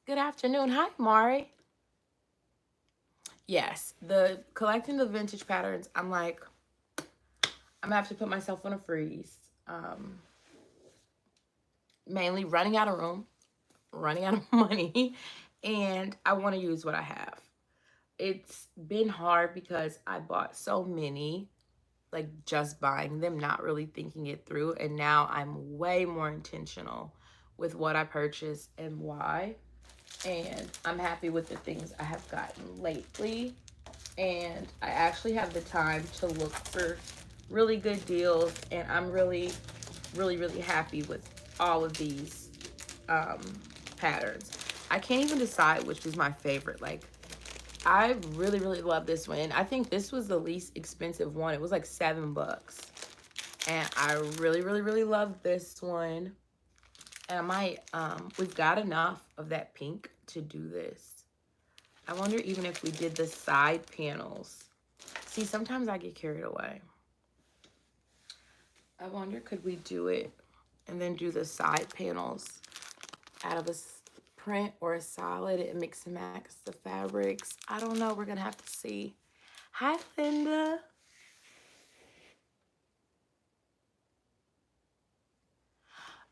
Good afternoon. Hi, Mari. Yes, collecting the vintage patterns, I'm like, I'm going to have to put myself on a freeze. Mainly running out of room, running out of money, and I want to use what I have. It's been hard because I bought so many, like just buying them, not really thinking it through. And now I'm way more intentional with what I purchase and why. And I'm happy with the things I have gotten lately. And I actually have the time to look for really good deals. And I'm really, really, really happy with all of these patterns. I can't even decide which is my favorite. Like, I really, really love this one. And I think this was the least expensive one. It was like $7. And I really, really, really love this one. And I might, we've got enough of that pink to do this. I wonder even if we did the side panels. See, sometimes I get carried away. I wonder, could we do it and then do the side panels out of a print or a solid and mix and match the fabrics? I don't know. We're gonna have to see. Hi, Linda.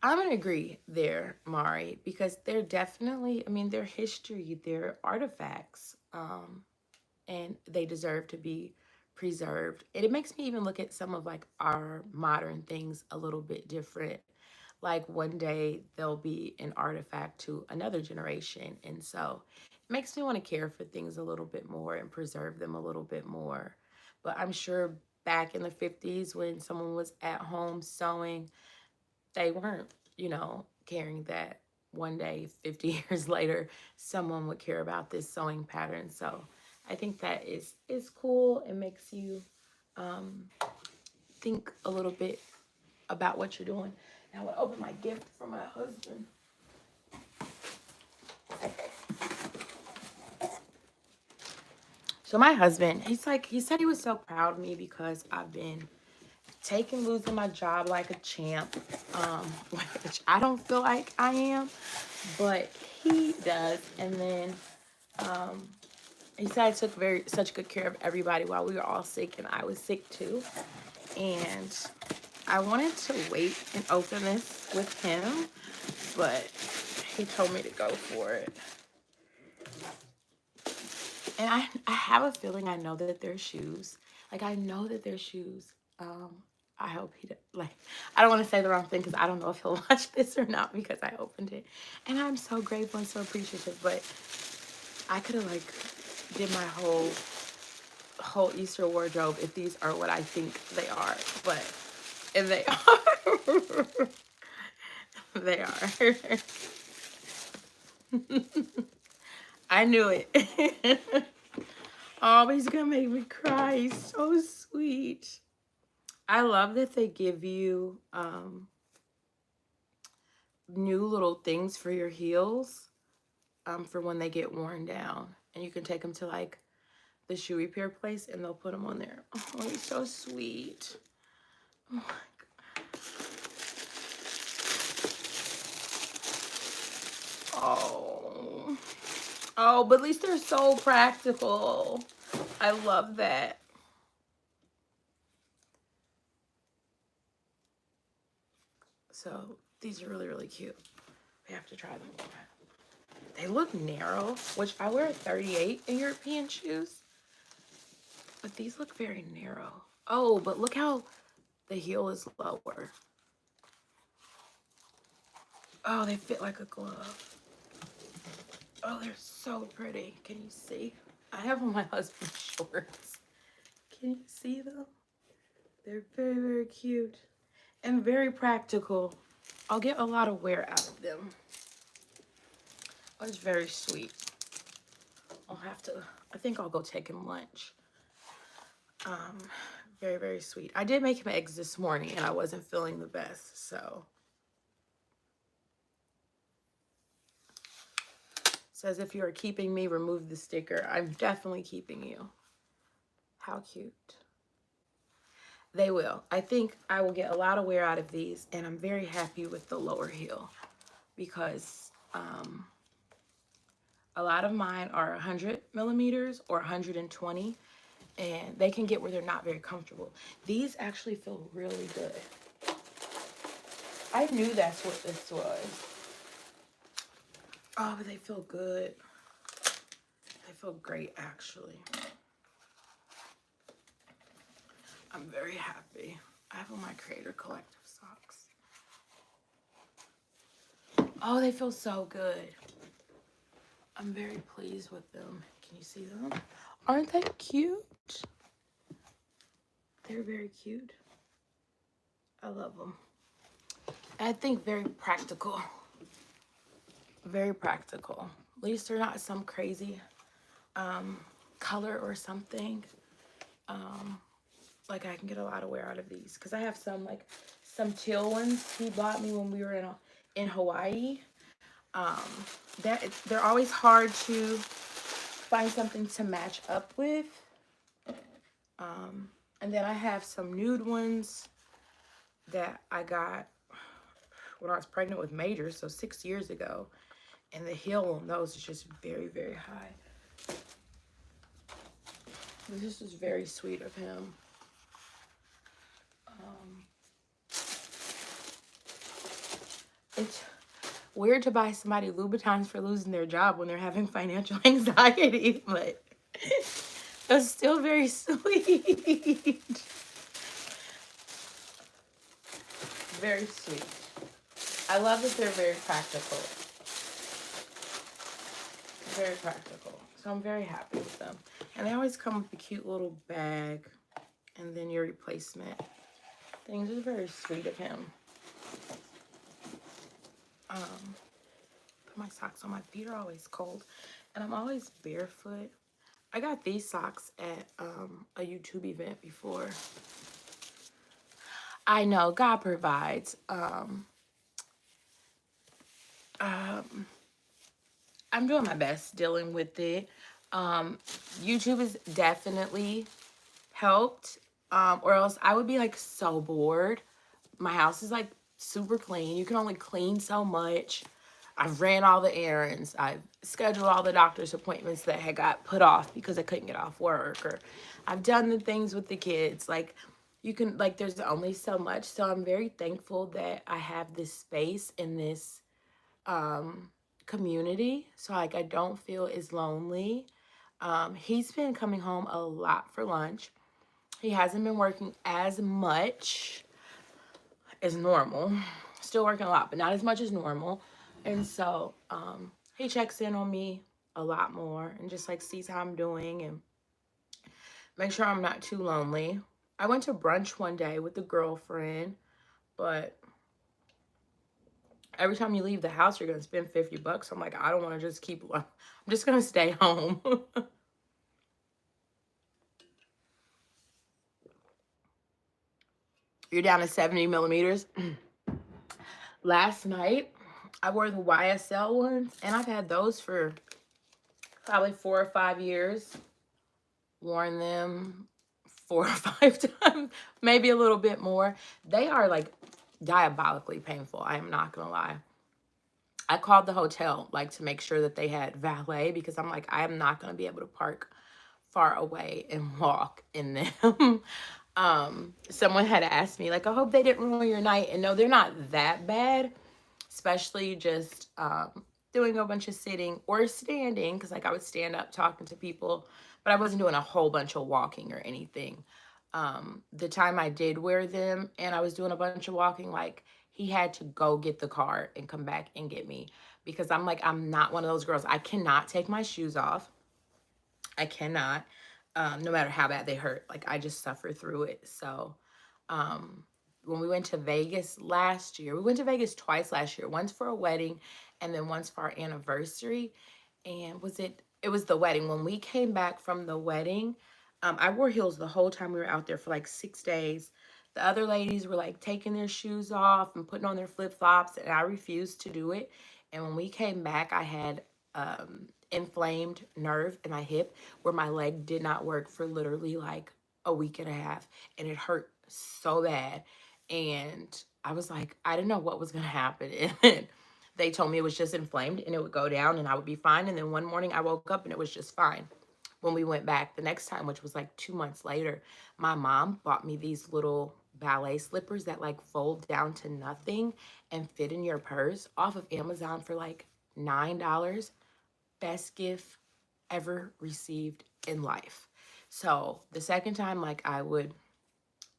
I'm gonna agree there, Mari, because they're definitely, I mean, they're history, they're artifacts, and they deserve to be preserved. And it makes me even look at some of like our modern things a little bit different. Like one day they'll be an artifact to another generation. And so it makes me want to care for things a little bit more and preserve them a little bit more. But I'm sure back in the 50s when someone was at home sewing, they weren't, caring that one day, 50 years later, someone would care about this sewing pattern. So I think that is cool. It makes you think a little bit about what you're doing. Now I will open my gift from my husband. So my husband, he said he was so proud of me because I've been losing my job like a champ, which I don't feel like I am, but he does. And then he said I took such good care of everybody while we were all sick, and I was sick too. And I wanted to wait and open this with him, but he told me to go for it. And I have a feeling I know that they're shoes. Like, I know that they're shoes. I hope he like, I don't want to say the wrong thing because I don't know if he'll watch this or not because I opened it. And I'm so grateful and so appreciative. But I could have like did my whole Easter wardrobe if these are what I think they are. But and they are. They are. I knew it. Oh, he's gonna make me cry. He's so sweet. I love that they give you new little things for your heels for when they get worn down. And you can take them to like the shoe repair place and they'll put them on there. Oh, he's so sweet. Oh my God. Oh. Oh, but at least they're so practical. I love that. So these are really, really cute. We have to try them. They look narrow, which I wear a 38 in European shoes. But these look very narrow. Oh, but look how the heel is lower. Oh, they fit like a glove. Oh, they're so pretty. Can you see? I have on my husband's shorts. Can you see them? They're very, very cute and very practical. I'll get a lot of wear out of them. Oh, it's very sweet. I'll have to, I think I'll go take him lunch. Very, very sweet. I did make him eggs this morning and I wasn't feeling the best, so. Says if you are keeping me, remove the sticker. I'm definitely keeping you. How cute. They will. I think I will get a lot of wear out of these, and I'm very happy with the lower heel because a lot of mine are 100 millimeters or 120, and they can get where they're not very comfortable. These actually feel really good. I knew that's what this was. Oh, but they feel good. They feel great, actually. I'm very happy. I have on my Creator Collective socks. Oh, they feel so good. I'm very pleased with them. Can you see them? Aren't they cute? They're very cute. I love them. I think very practical. Very practical. At least they're not some crazy color or something. Like I can get a lot of wear out of these because I have some like some teal ones he bought me when we were in Hawaii. They're always hard to find something to match up with. And then I have some nude ones that I got when I was pregnant with Major, so 6 years ago. And the heel on those is just very, very high. This is very sweet of him. It's weird to buy somebody Louboutins for losing their job when they're having financial anxiety, but it's still very sweet. Very sweet. I love that they're very practical. Very practical. So I'm very happy with them. And they always come with a cute little bag and then your replacement things. Is very sweet of him. Put my socks on. My feet are always cold and I'm always barefoot. I got these socks at a YouTube event before. I know God provides. I'm doing my best dealing with it. YouTube has definitely helped, or else I would be like so bored. My house is like super clean. You can only clean so much. I've ran all the errands. I've scheduled all the doctor's appointments that had got put off because I couldn't get off work, or I've done the things with the kids. Like you can, like there's only so much. So I'm very thankful that I have this space in this community, so like I don't feel as lonely. He's been coming home a lot for lunch. He hasn't been working as much as normal. Still working a lot, but not as much as normal. And so he checks in on me a lot more and just like sees how I'm doing and make sure I'm not too lonely. I went to brunch one day with a girlfriend, but every time you leave the house, you're going to spend $50. I'm like, I don't want to just keep, I'm just going to stay home. You're down to 70 millimeters. Last night, I wore the YSL ones, and I've had those for probably 4 or 5 years. Worn them 4 or 5 times, maybe a little bit more. They are like diabolically painful. I am not gonna lie. I called the hotel like to make sure that they had valet because I'm like, I am not gonna be able to park far away and walk in them. Someone had asked me like, I hope they didn't ruin your night, and no, they're not that bad, especially just doing a bunch of sitting or standing, because like I would stand up talking to people, but I wasn't doing a whole bunch of walking or anything. The time I did wear them and I was doing a bunch of walking, like he had to go get the car and come back and get me, because I'm like, I'm not one of those girls. I cannot take my shoes off. I cannot, no matter how bad they hurt. Like I just suffer through it. So when we went to Vegas last year, we went to Vegas twice last year, once for a wedding and then once for our anniversary. And it was the wedding. When we came back from the wedding, I wore heels the whole time we were out there for like 6 days. The other ladies were like taking their shoes off and putting on their flip-flops, and I refused to do it. And when we came back, I had inflamed nerve in my hip where my leg did not work for literally like a week and a half, and it hurt so bad. And I was like, I didn't know what was going to happen. And they told me it was just inflamed and it would go down and I would be fine. And then one morning I woke up and it was just fine. When we went back the next time, which was like 2 months later, my mom bought me these little ballet slippers that like fold down to nothing and fit in your purse off of Amazon for like $9. Best gift ever received in life. So the second time, like I would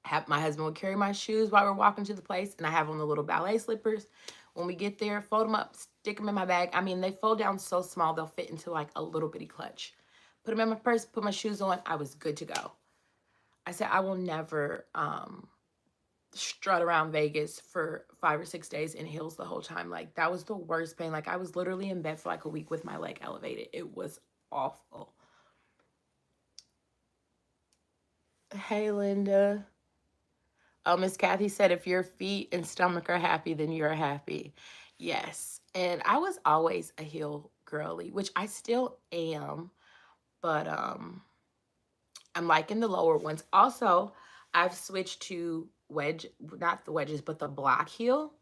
have, my husband would carry my shoes while we're walking to the place, and I have on the little ballet slippers. When we get there, fold them up, stick them in my bag. I mean, they fold down so small, they'll fit into like a little bitty clutch. Put them in my purse, put my shoes on, I was good to go. I said, I will never strut around Vegas for 5 or 6 days in heels the whole time. Like, that was the worst pain. Like, I was literally in bed for like a week with my leg elevated. It was awful. Hey, Linda. Oh, Miss Kathy said, if your feet and stomach are happy, then you're happy. Yes. And I was always a heel girly, which I still am, but I'm liking the lower ones. Also, I've switched to wedge, not the wedges, but the block heel.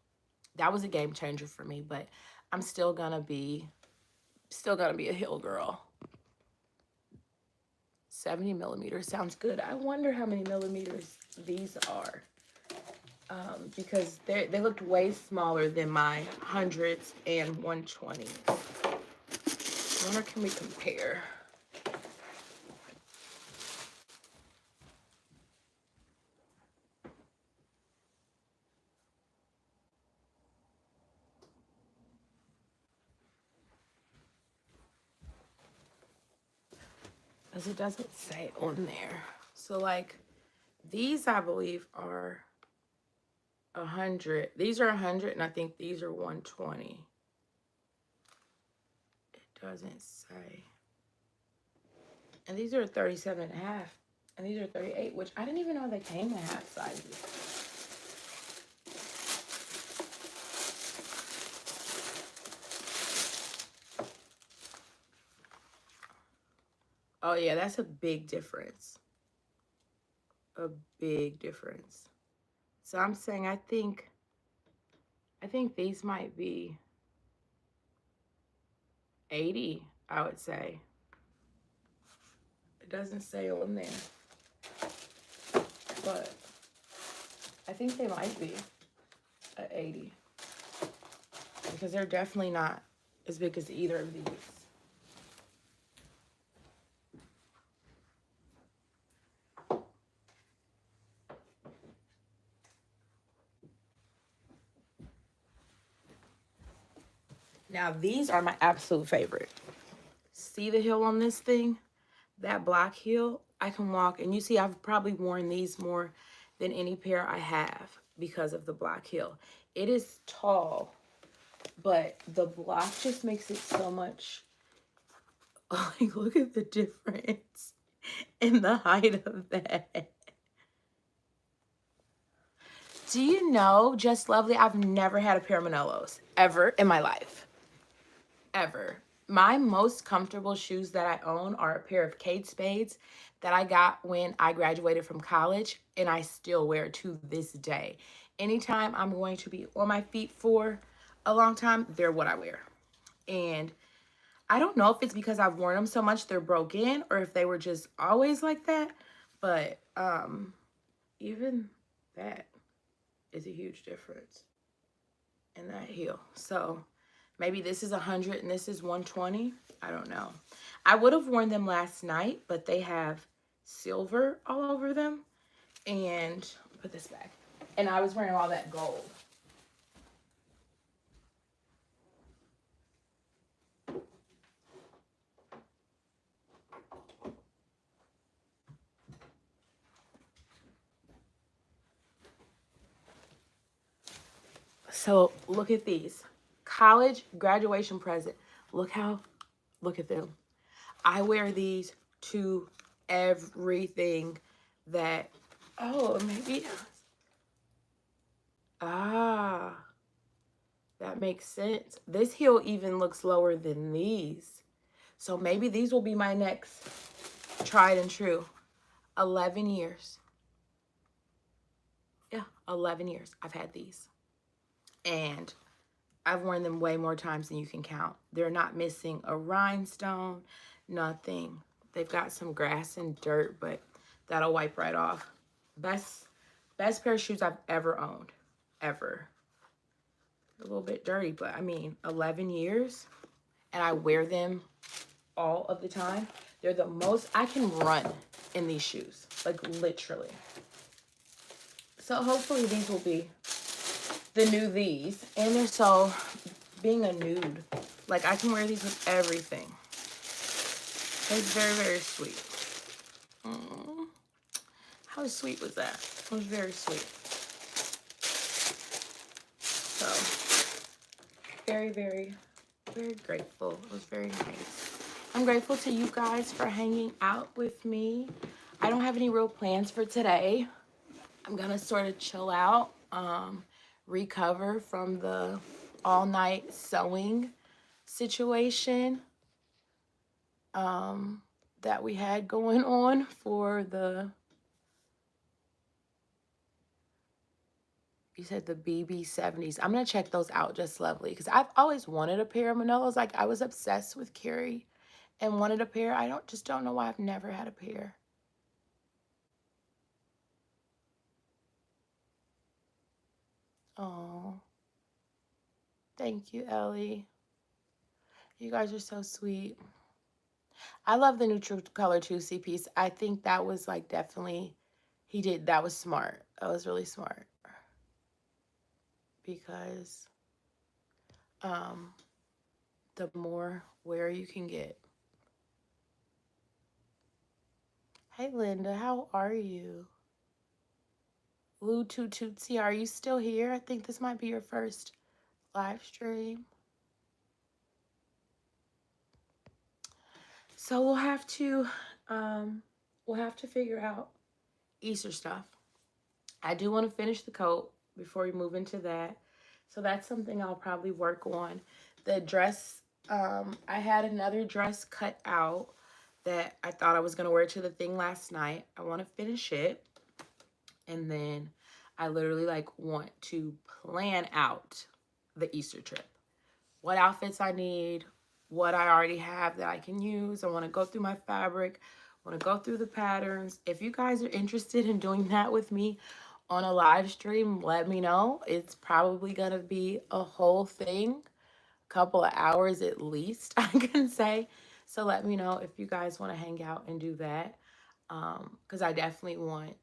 That was a game changer for me, but I'm still gonna be a heel girl. 70 millimeters sounds good. I wonder how many millimeters these are. Because they looked way smaller than my 100s and 120s. I wonder, can we compare? Because it doesn't say on there. So like these, I believe, are 100. These are 100, and I think these are 120. It doesn't say. And these are 37 and a half. And these are 38, which I didn't even know they came in half sizes. Oh yeah, that's a big difference. A big difference. So I'm saying I think these might be 80, I would say. It doesn't say on there. But I think they might be at 80. Because they're definitely not as big as either of these. Now, these are my absolute favorite. See the heel on this thing? That black heel, I can walk. And you see, I've probably worn these more than any pair I have because of the black heel. It is tall, but the black just makes it so much. Like, look at the difference in the height of that. Do you know, Just Lovely, I've never had a pair of Manelos ever in my life. Ever. My most comfortable shoes that I own are a pair of Kate Spades that I got when I graduated from college, and I still wear to this day. Anytime I'm going to be on my feet for a long time, they're what I wear. And I don't know if it's because I've worn them so much they're broken or if they were just always like that, but even that is a huge difference in that heel. So maybe this is 100 and this is 120. I don't know. I would have worn them last night, but they have silver all over them. And put this back. And I was wearing all that gold. So look at these. College graduation present. Look at them. I wear these to everything that, oh, maybe, that makes sense. This heel even looks lower than these. So maybe these will be my next tried and true. 11 years. Yeah, 11 years I've had these. And I've worn them way more times than you can count. They're not missing a rhinestone, nothing. They've got some grass and dirt, but that'll wipe right off. Best pair of shoes I've ever owned, ever. A little bit dirty, but I mean, 11 years, and I wear them all of the time. They're the most, I can run in these shoes, like literally. So hopefully these will be the new these. And they're so, being a nude, like I can wear these with everything. It's very, very sweet. How sweet was that? It was very sweet. So, very, very, very grateful. It was very nice. I'm grateful to you guys for hanging out with me. I don't have any real plans for today. I'm going to sort of chill out, recover from the all-night sewing situation that we had going on for the, you said the BB70s. I'm going to check those out, Just Lovely, because I've always wanted a pair of Manelos. Like, I was obsessed with Carrie and wanted a pair. I just don't know why I've never had a pair. Oh, thank you, Ellie. You guys are so sweet. I love the neutral color 2C piece. I think that was like definitely, that was smart. That was really smart. Because the more wear you can get. Hey, Linda, how are you? Lou Toot Tootsie, are you still here? I think this might be your first live stream. So we'll have to figure out Easter stuff. I do want to finish the coat before we move into that. So that's something I'll probably work on. The dress, I had another dress cut out that I thought I was going to wear to the thing last night. I want to finish it. And then I literally like want to plan out the Easter trip. What outfits I need, what I already have that I can use. I want to go through my fabric. I want to go through the patterns. If you guys are interested in doing that with me on a live stream, let me know. It's probably going to be a whole thing, a couple of hours at least, I can say. So let me know if you guys want to hang out and do that. Because I definitely want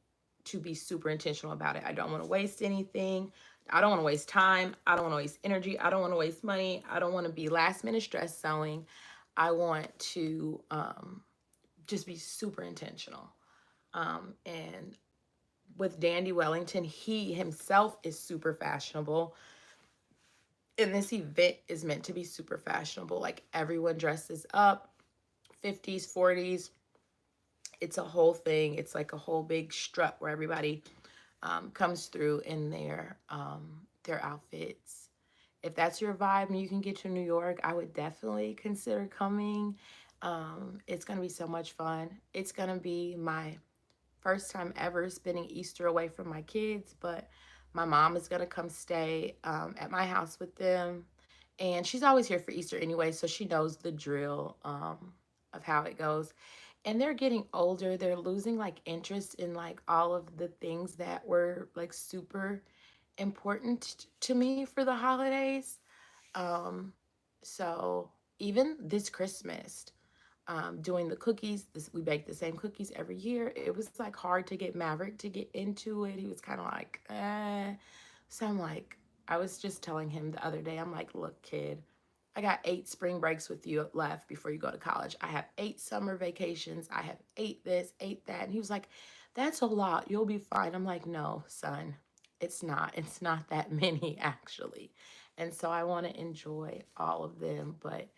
to be super intentional about it. I don't want to waste anything. I don't want to waste time. I don't want to waste energy. I don't want to waste money. I don't want to be last minute stress sewing. I want to just be super intentional. And with Dandy Wellington, he himself is super fashionable. And this event is meant to be super fashionable. Like everyone dresses up, 50s, 40s. It's a whole thing. It's like a whole big strut where everybody comes through in their outfits. If that's your vibe and you can get to New York, I would definitely consider coming. It's going to be so much fun. It's going to be my first time ever spending Easter away from my kids, but my mom is going to come stay at my house with them. And she's always here for Easter anyway, so she knows the drill of how it goes. And they're getting older. They're losing like interest in like all of the things that were like super important to me for the holidays. Um, so even this Christmas, doing the cookies, we bake the same cookies every year. It was like hard to get Maverick to get into it. He was kind of like, eh. So I'm like, I was just telling him the other day, I'm like, look, kid, I got 8 spring breaks with you left before you go to college. I have 8 summer vacations. I have 8 this, 8 that. And he was like, that's a lot. You'll be fine. I'm like, no, son, it's not. It's not that many, actually. And so I want to enjoy all of them. But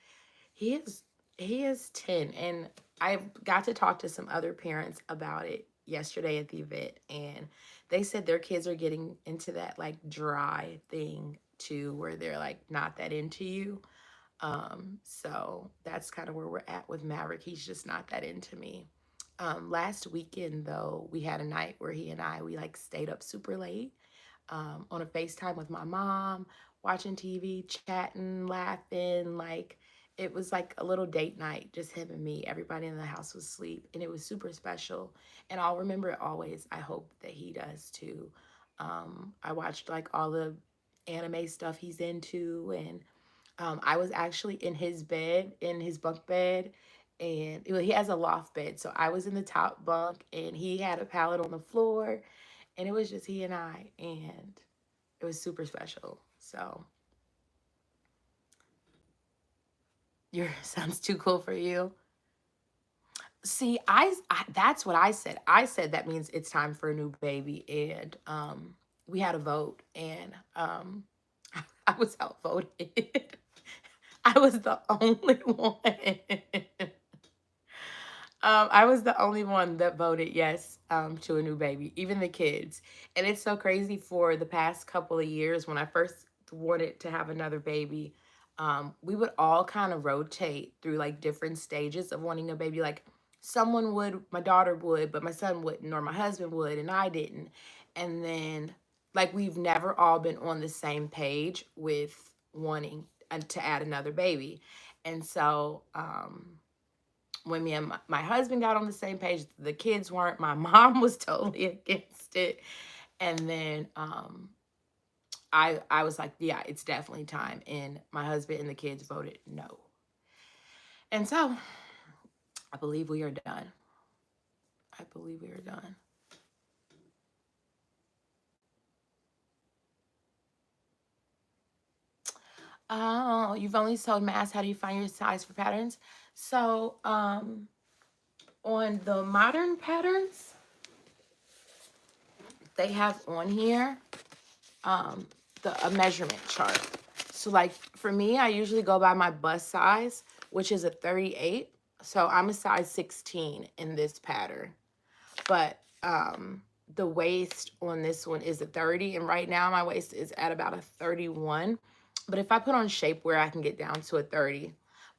he is 10. And I got to talk to some other parents about it yesterday at the event. And they said their kids are getting into that like dry thing too, where they're like not that into you. So that's kind of where we're at with Maverick. He's just not that into me. Last weekend though, we had a night where we like stayed up super late, on a FaceTime with my mom, watching TV, chatting, laughing. Like it was like a little date night, just him and me. Everybody in the house was asleep, and it was super special. And I'll remember it always. I hope that he does too. I watched like all the anime stuff he's into, and I was actually in his bed, in his bunk bed, and he has a loft bed. So I was in the top bunk, and he had a pallet on the floor, and it was just he and I, and it was super special. So your son's too cool for you. See, I that's what I said. I said that means it's time for a new baby, and we had a vote, and I was outvoted. I was the only one. I was the only one that voted yes to a new baby, even the kids. And it's so crazy for the past couple of years when I first wanted to have another baby, we would all kind of rotate through like different stages of wanting a baby. Like someone would, my daughter would, but my son wouldn't, or my husband would, and I didn't. And then like we've never all been on the same page with wanting to add another baby. And so, when me and my husband got on the same page, the kids weren't. My mom was totally against it. And then I was like, yeah, it's definitely time. And my husband and the kids voted no. And so I believe we are done. I believe we are done. Oh, you've only sewed masks. How do you find your size for patterns? So on the modern patterns, they have on here a measurement chart. So like for me, I usually go by my bust size, which is a 38. So I'm a size 16 in this pattern. But the waist on this one is a 30, and right now my waist is at about a 31. But if I put on shapewear, I can get down to a 30.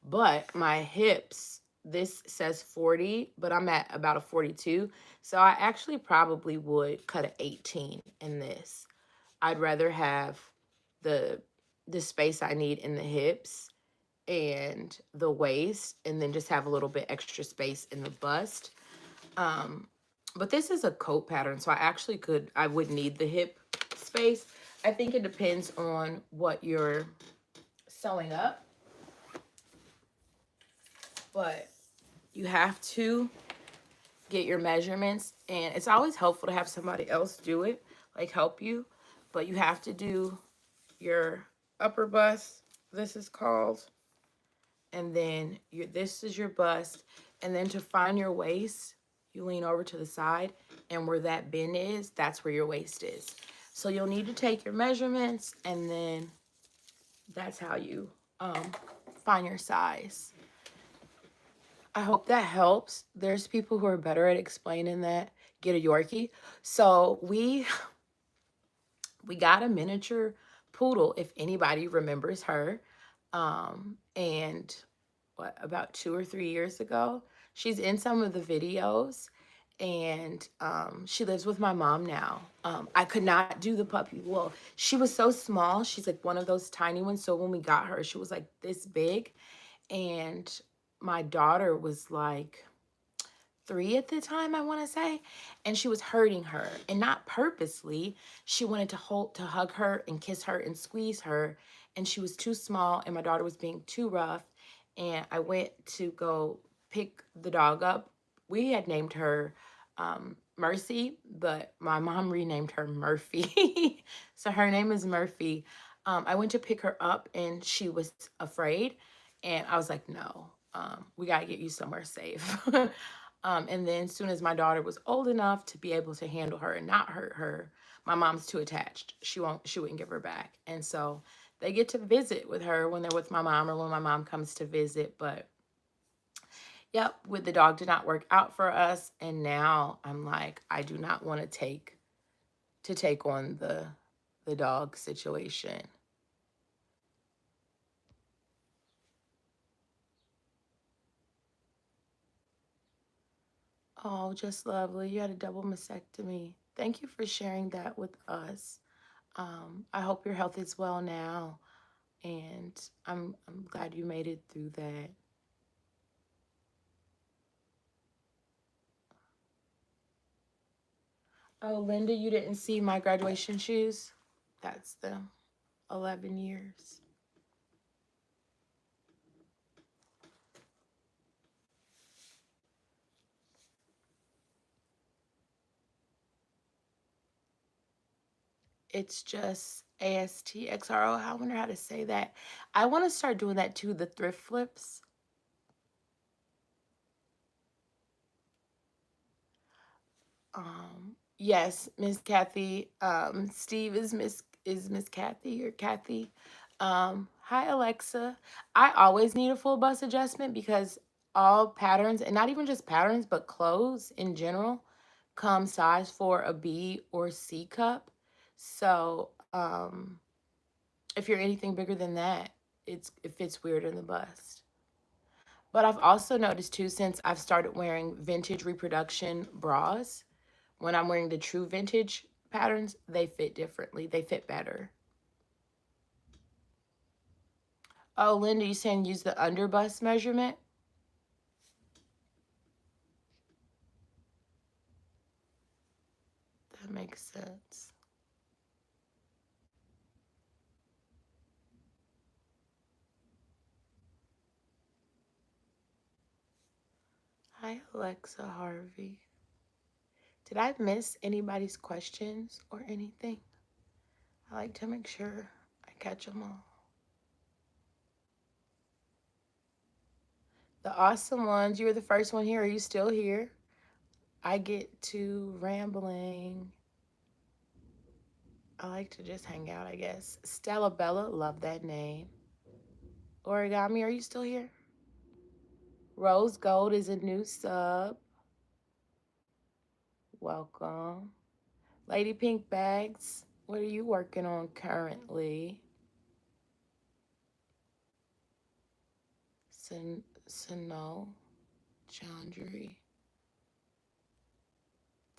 But my hips, this says 40, but I'm at about a 42. So I actually probably would cut an 18 in this. I'd rather have the space I need in the hips and the waist, and then just have a little bit extra space in the bust. But this is a coat pattern, so I would need the hip space. I think it depends on what you're sewing up, but you have to get your measurements. And it's always helpful to have somebody else do it, like help you. But you have to do your upper bust, this is called, and then this is your bust. And then to find your waist, you lean over to the side, and where that bend is, that's where your waist is. So you'll need to take your measurements, and then that's how you find your size. I hope that helps. There's people who are better at explaining that. Get a Yorkie. So we got a miniature poodle, if anybody remembers her. And what, about 2 or 3 years ago, she's in some of the videos, and she lives with my mom now. I could not do the puppy. Well, she was so small. She's like one of those tiny ones. So when we got her, she was like this big, and my daughter was like 3 at the time, I want to say, and she was hurting her, and not purposely. She wanted to hug her and kiss her and squeeze her, and she was too small, and my daughter was being too rough. And I went to go pick the dog up. We had named her Mercy, but my mom renamed her Murphy. So her name is Murphy. I went to pick her up, and she was afraid, and I was like, no, we got to get you somewhere safe. And then as soon as my daughter was old enough to be able to handle her and not hurt her, my mom's too attached. She wouldn't give her back. And so they get to visit with her when they're with my mom or when my mom comes to visit. But yep, with the dog did not work out for us. And now I'm like, I do not want to take on the dog situation. Oh, just lovely. You had a double mastectomy. Thank you for sharing that with us. I hope your health is well now, and I'm glad you made it through that. Oh, Linda, you didn't see my graduation shoes? That's the 11 years. It's just ASTXRO. I wonder how to say that. I want to start doing that too, the thrift flips. Yes, Miss Kathy. Steve is Miss Kathy or Kathy. Hi Alexa. I always need a full bust adjustment because all patterns, and not even just patterns, but clothes in general, come size for a B or C cup. So if you're anything bigger than that, it fits weird in the bust. But I've also noticed too, since I've started wearing vintage reproduction bras, when I'm wearing the true vintage patterns, they fit differently. They fit better. Oh, Linda, you saying use the underbust measurement? That makes sense. Hi, Alexa Harvey. Did I miss anybody's questions or anything? I like to make sure I catch them all. The awesome ones, you were the first one here. Are you still here? I get to rambling. I like to just hang out, I guess. Stella Bella, love that name. Origami, are you still here? Rose Gold is a new sub. Welcome. Lady Pink Bags, what are you working on currently? Sano, Chandri.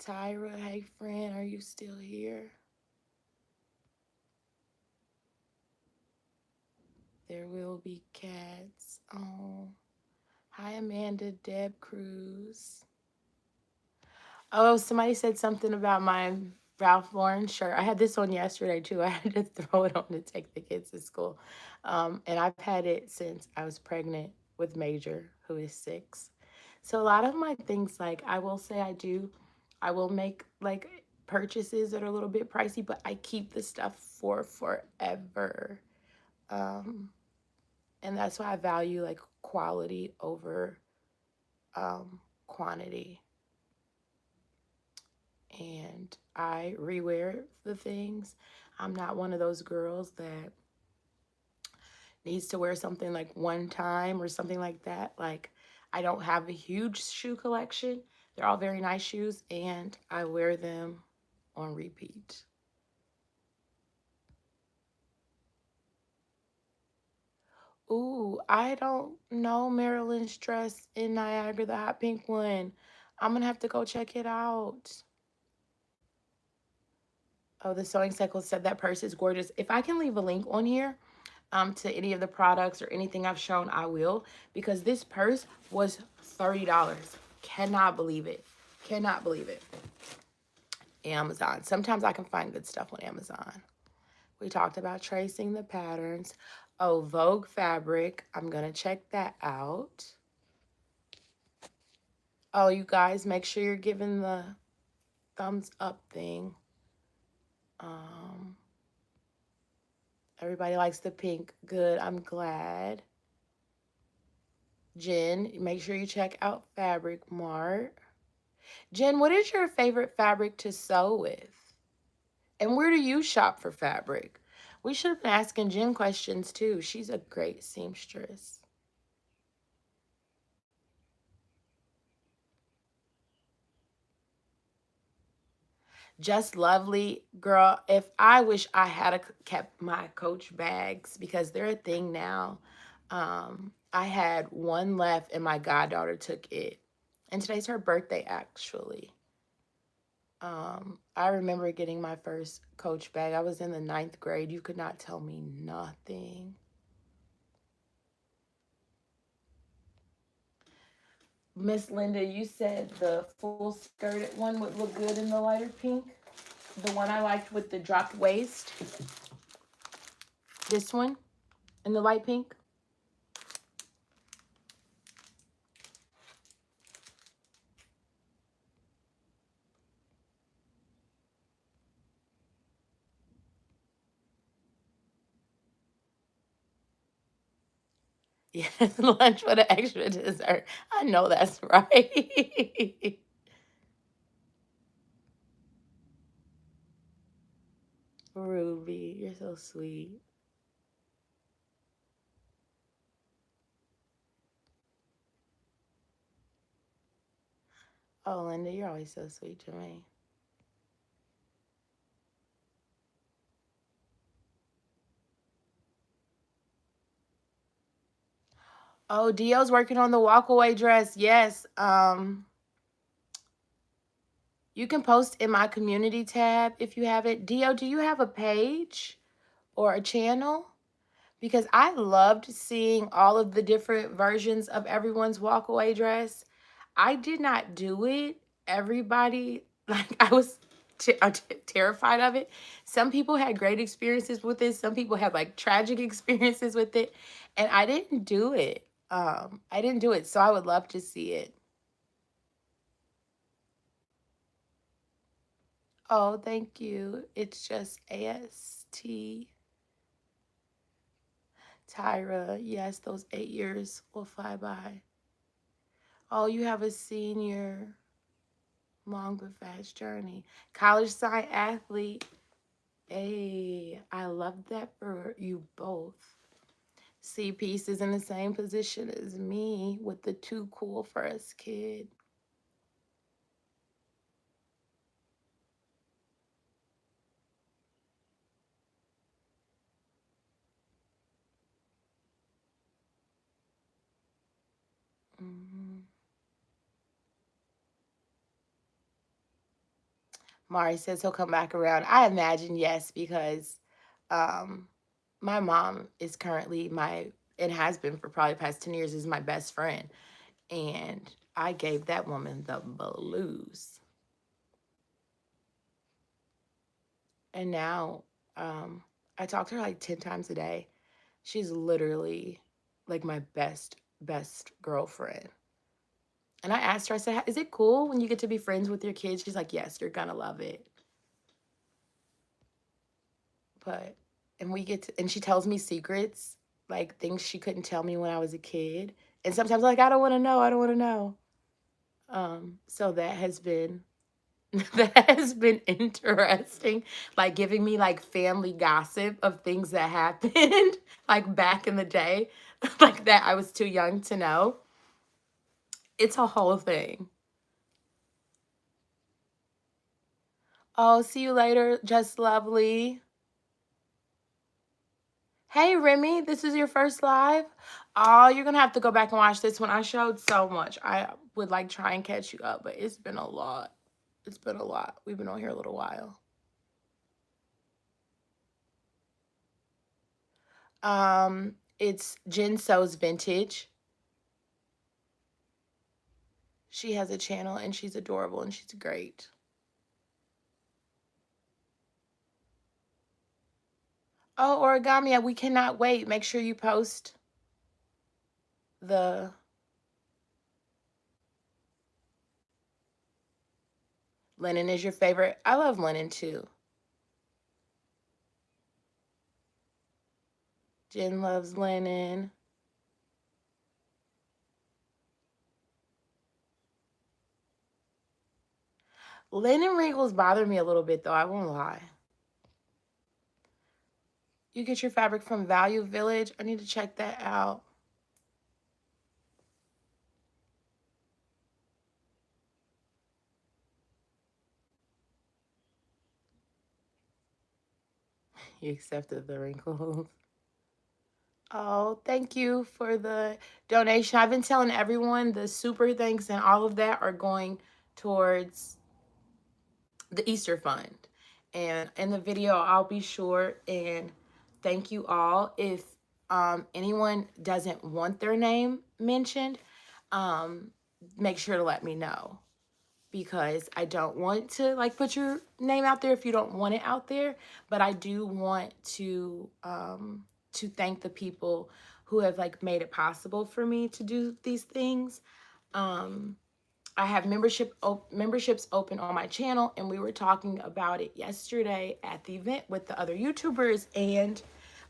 Tyra, hey friend, are you still here? There will be cats. Oh, hi Amanda, Deb Cruz. Oh, somebody said something about my Ralph Lauren shirt. I had this on yesterday too. I had to throw it on to take the kids to school. And I've had it since I was pregnant with Major, who is 6. So a lot of my things, like I will say I will make like purchases that are a little bit pricey, but I keep the stuff for forever. Um, and that's why I value like quality over quantity. And I rewear the things. I'm not one of those girls that needs to wear something like one time or something like that. Like, I don't have a huge shoe collection. They're all very nice shoes, and I wear them on repeat. Ooh, I don't know Marilyn's dress in Niagara, the hot pink one. I'm gonna have to go check it out. Oh, the sewing cycle said that purse is gorgeous. If I can leave a link on here to any of the products or anything I've shown, I will, because this purse was $30. Cannot believe it. Cannot believe it. Amazon. Sometimes I can find good stuff on Amazon. We talked about tracing the patterns. Oh, Vogue Fabric. I'm going to check that out. Oh, you guys, make sure you're giving the thumbs up thing. Um, Everybody likes the pink. Good. I'm glad. Jen, make sure you check out Fabric Mart. Jen, what is your favorite fabric to sew with? And where do you shop for fabric? We should have been asking Jen questions too. She's a great seamstress. Just lovely, girl. If I wish I had kept my Coach bags because they're a thing now. I had one left and my goddaughter took it. And today's her birthday, actually. I remember getting my first Coach bag. I was in the ninth grade. You could not tell me nothing. Miss Linda, you said the full skirted one would look good in the lighter pink. The one I liked with the dropped waist. This one in the light pink. Yes, lunch for the extra dessert. I know that's right. Ruby, you're so sweet. Oh, Linda, you're always so sweet to me. Oh, Dio's working on the walkaway dress. Yes. You can post in my community tab if you have it. Dio, do you have a page or a channel? Because I loved seeing all of the different versions of everyone's walkaway dress. I did not do it. Everybody, like, I was terrified of it. Some people had great experiences with it. Some people had like tragic experiences with it. And I didn't do it. I didn't do it. So I would love to see it. Oh, thank you. It's just AST. Tyra, yes, those 8 years will fly by. Oh, you have a senior long but fast journey. College side athlete. Hey, I love that for you both. See, Peace is in the same position as me with the too cool for us kid. Mm-hmm. Mari says he'll come back around. I imagine yes, because um, my mom is currently and has been for probably the past 10 years, is my best friend. And I gave that woman the blues. And now I talk to her like 10 times a day. She's literally like my best girlfriend. And I asked her, I said, is it cool when you get to be friends with your kids? She's like, yes, you're gonna love it. But, and we get to, and she tells me secrets, like things she couldn't tell me when I was a kid. And sometimes like, I don't want to know. I don't want to know. So that has been, that has been interesting. Like giving me like family gossip of things that happened like back in the day, like that I was too young to know. It's a whole thing. Oh, see you later. Just lovely. Hey, Remy, this is your first live? Oh, you're going to have to go back and watch this one. I showed so much. I would like try and catch you up, but it's been a lot. It's been a lot. We've been on here a little while. It's Jen So's Vintage. She has a channel and she's adorable and she's great. Oh, Origami, we cannot wait. Make sure you post the linen is your favorite. I love linen too. Jen loves linen. Linen wrinkles bother me a little bit though, I won't lie. You get your fabric from Value Village. I need to check that out. You accepted the wrinkles. Oh, thank you for the donation. I've been telling everyone the super thanks and all of that are going towards the Easter Fund. And in the video, I'll be sure and thank you all. If anyone doesn't want their name mentioned, make sure to let me know, because I don't want to like put your name out there if you don't want it out there, but I do want to thank the people who have like made it possible for me to do these things. I have memberships open on my channel, and we were talking about it yesterday at the event with the other YouTubers, and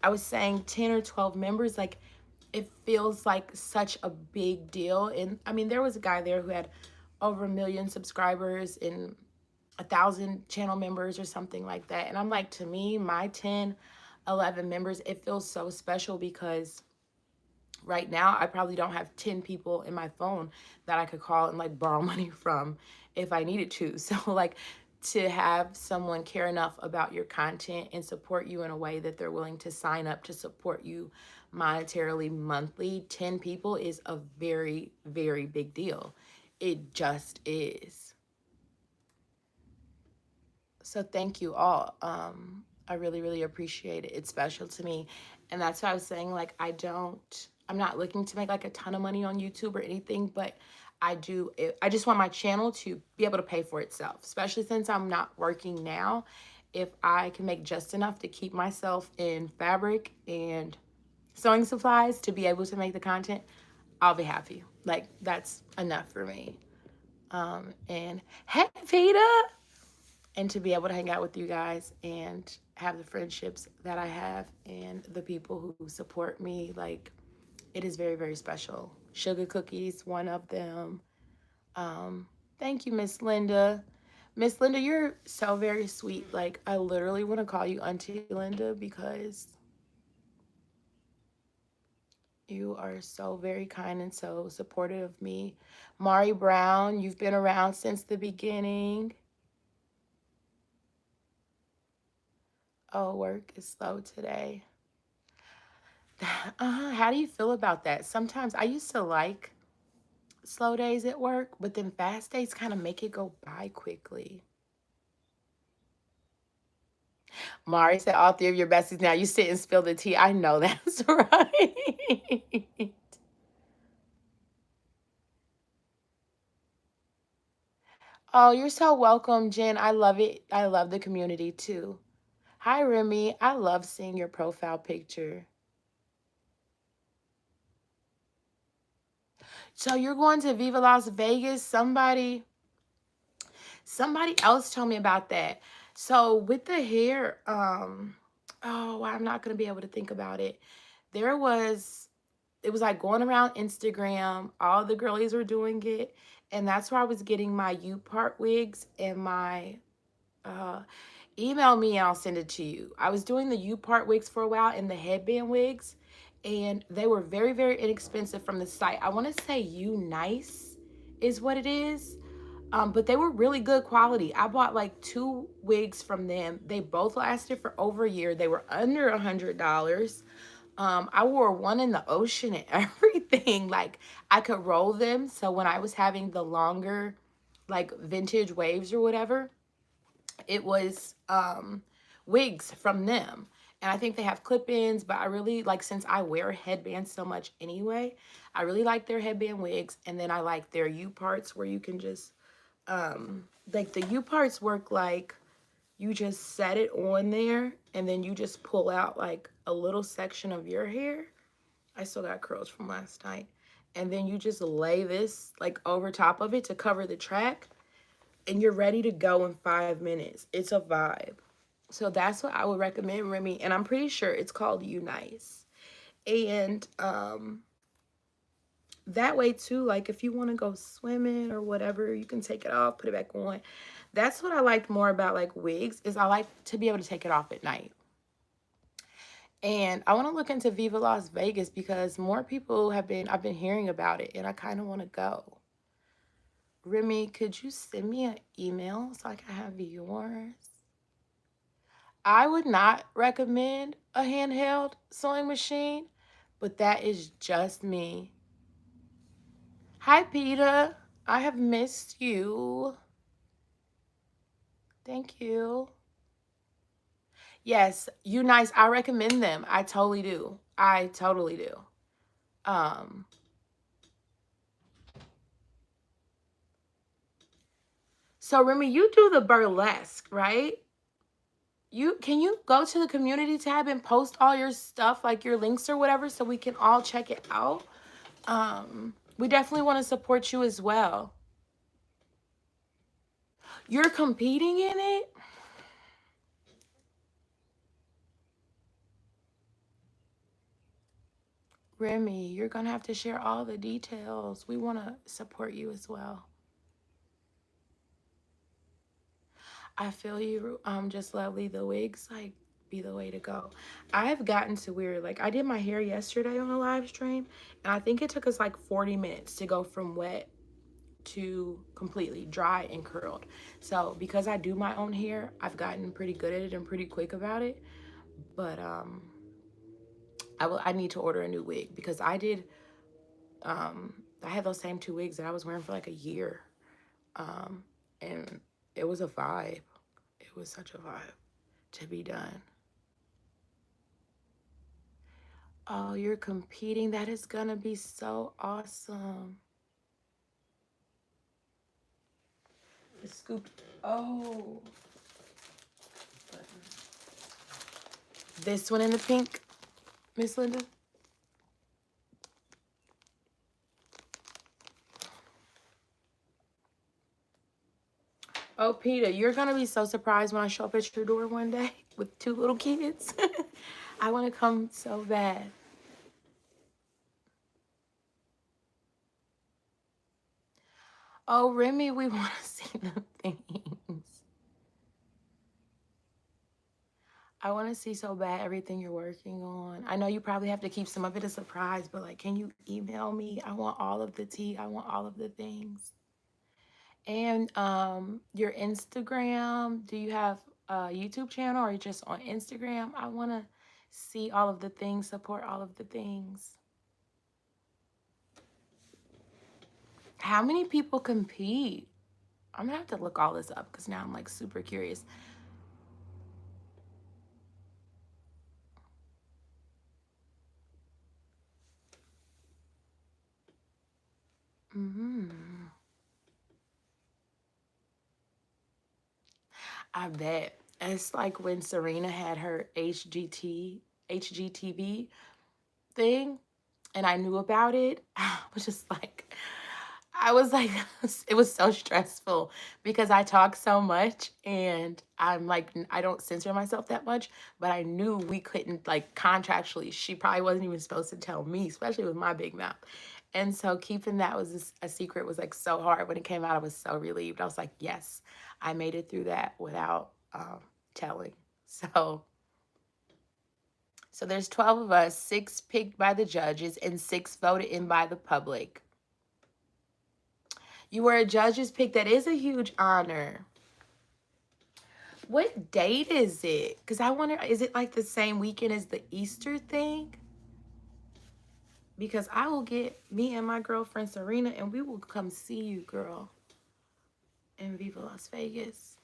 I was saying 10 or 12 members, like it feels like such a big deal. And I mean, there was a guy there who had over 1 million subscribers and 1,000 channel members or something like that. And I'm like, to me, my 10, 11 members, it feels so special because right now I probably don't have 10 people in my phone that I could call and like borrow money from if I needed to. So like to have someone care enough about your content and support you in a way that they're willing to sign up to support you monetarily monthly, 10 people is a very, very big deal. It just is. So thank you all. I really, really appreciate it. It's special to me. And that's why I was saying, like, I'm not looking to make like a ton of money on YouTube or anything, but I just want my channel to be able to pay for itself, especially since I'm not working now. If I can make just enough to keep myself in fabric and sewing supplies to be able to make the content, I'll be happy. Like, that's enough for me. And hey, Vita! And to be able to hang out with you guys and have the friendships that I have and the people who support me, like, it is very, very special. Sugar Cookies, one of them. Thank you, Miss Linda. Miss Linda, you're so very sweet. Like, I literally want to call you Auntie Linda because you are so very kind and so supportive of me. Mari Brown, you've been around since the beginning. Oh, work is slow today. How do you feel about that? Sometimes I used to like slow days at work, but then fast days kind of make it go by quickly. Mari said all three of your besties now. You sit and spill the tea. I know that's right. Oh, you're so welcome, Jen. I love it. I love the community too. Hi, Remy. I love seeing your profile picture. So you're going to Viva Las Vegas? Somebody else told me about that. So with the hair, oh, I'm not gonna be able to think about it. There was, it was like going around Instagram. All the girlies were doing it, and that's where I was getting my U part wigs and my uh email me and I'll send it to you. I was doing the U part wigs for a while and the headband wigs, and they were very, very inexpensive from the site. I want to say U Nice is what it is. But they were really good quality. I bought like 2 wigs from them. They both lasted for over a year. They were under $100. I wore one in the ocean and everything. Like, I could roll them. So when I was having the longer, like, vintage waves or whatever, it was wigs from them. And I think they have clip-ins, but I really like, since I wear headbands so much anyway, I really like their headband wigs. And then I like their U parts where you can just like the U parts work like you just set it on there and then you just pull out like a little section of your hair. I still got curls from last night. And then you just lay this like over top of it to cover the track, and you're ready to go in 5 minutes. It's a vibe. So that's what I would recommend, Remy, and I'm pretty sure it's called Unice. And that way too, like if you want to go swimming or whatever, you can take it off, put it back on. That's what I liked more about like wigs, is I like to be able to take it off at night. And I want to look into Viva Las Vegas because more people have been, I've been hearing about it and I kind of want to go. Remy, could you send me an email so I can have yours? I would not recommend a handheld sewing machine, but that is just me. Hi, Peter. I have missed you. Thank you. Yes, Unice. I recommend them. I totally do. I totally do. Um, so Remy, you do the burlesque, right? Can you go to the community tab and post all your stuff, like your links or whatever, so we can all check it out? We definitely want to support you as well. You're competing in it? Remy, you're going to have to share all the details. We want to support you as well. I feel you. Just lovely. The wigs, like, be the way to go. I've gotten to where, like, I did my hair yesterday on a live stream, and I think it took us like 40 minutes to go from wet to completely dry and curled. So because I do my own hair, I've gotten pretty good at it and pretty quick about it. But I need to order a new wig because I had those same 2 wigs that I was wearing for like a year. And it was a vibe. It was such a vibe to be done. Oh, you're competing. That is gonna be so awesome. The scoop. Oh. This one in the pink, Miss Linda? Oh, Peter, you're gonna be so surprised when I show up at your door one day with 2 little kids. I want to come so bad. Oh, Remy, we want to see the things. I want to see so bad everything you're working on. I know you probably have to keep some of it a surprise, but like, can you email me? I want all of the tea. I want all of the things. And your Instagram, do you have a YouTube channel or just on Instagram? I want to see all of the things, support all of the things. How many people compete? I'm gonna have to look all this up because now I'm like super curious. I bet. It's like when Serena had her HGTV thing. and I knew about it, I was just like, I was like, it was so stressful because I talk so much and I'm like, I don't censor myself that much, but I knew we couldn't, like, contractually, she probably wasn't even supposed to tell me, especially with my big mouth. And so keeping that was a secret was like so hard. When it came out, I was so relieved. I was like, yes, I made it through that without telling. So there's 12 of us, 6 picked by the judges and 6 voted in by the public. You were a judge's pick. That is a huge honor. What date is it? Because I wonder, is it like the same weekend as the Easter thing? Because I will get me and my girlfriend Serena and we will come see you, girl, in Viva Las Vegas.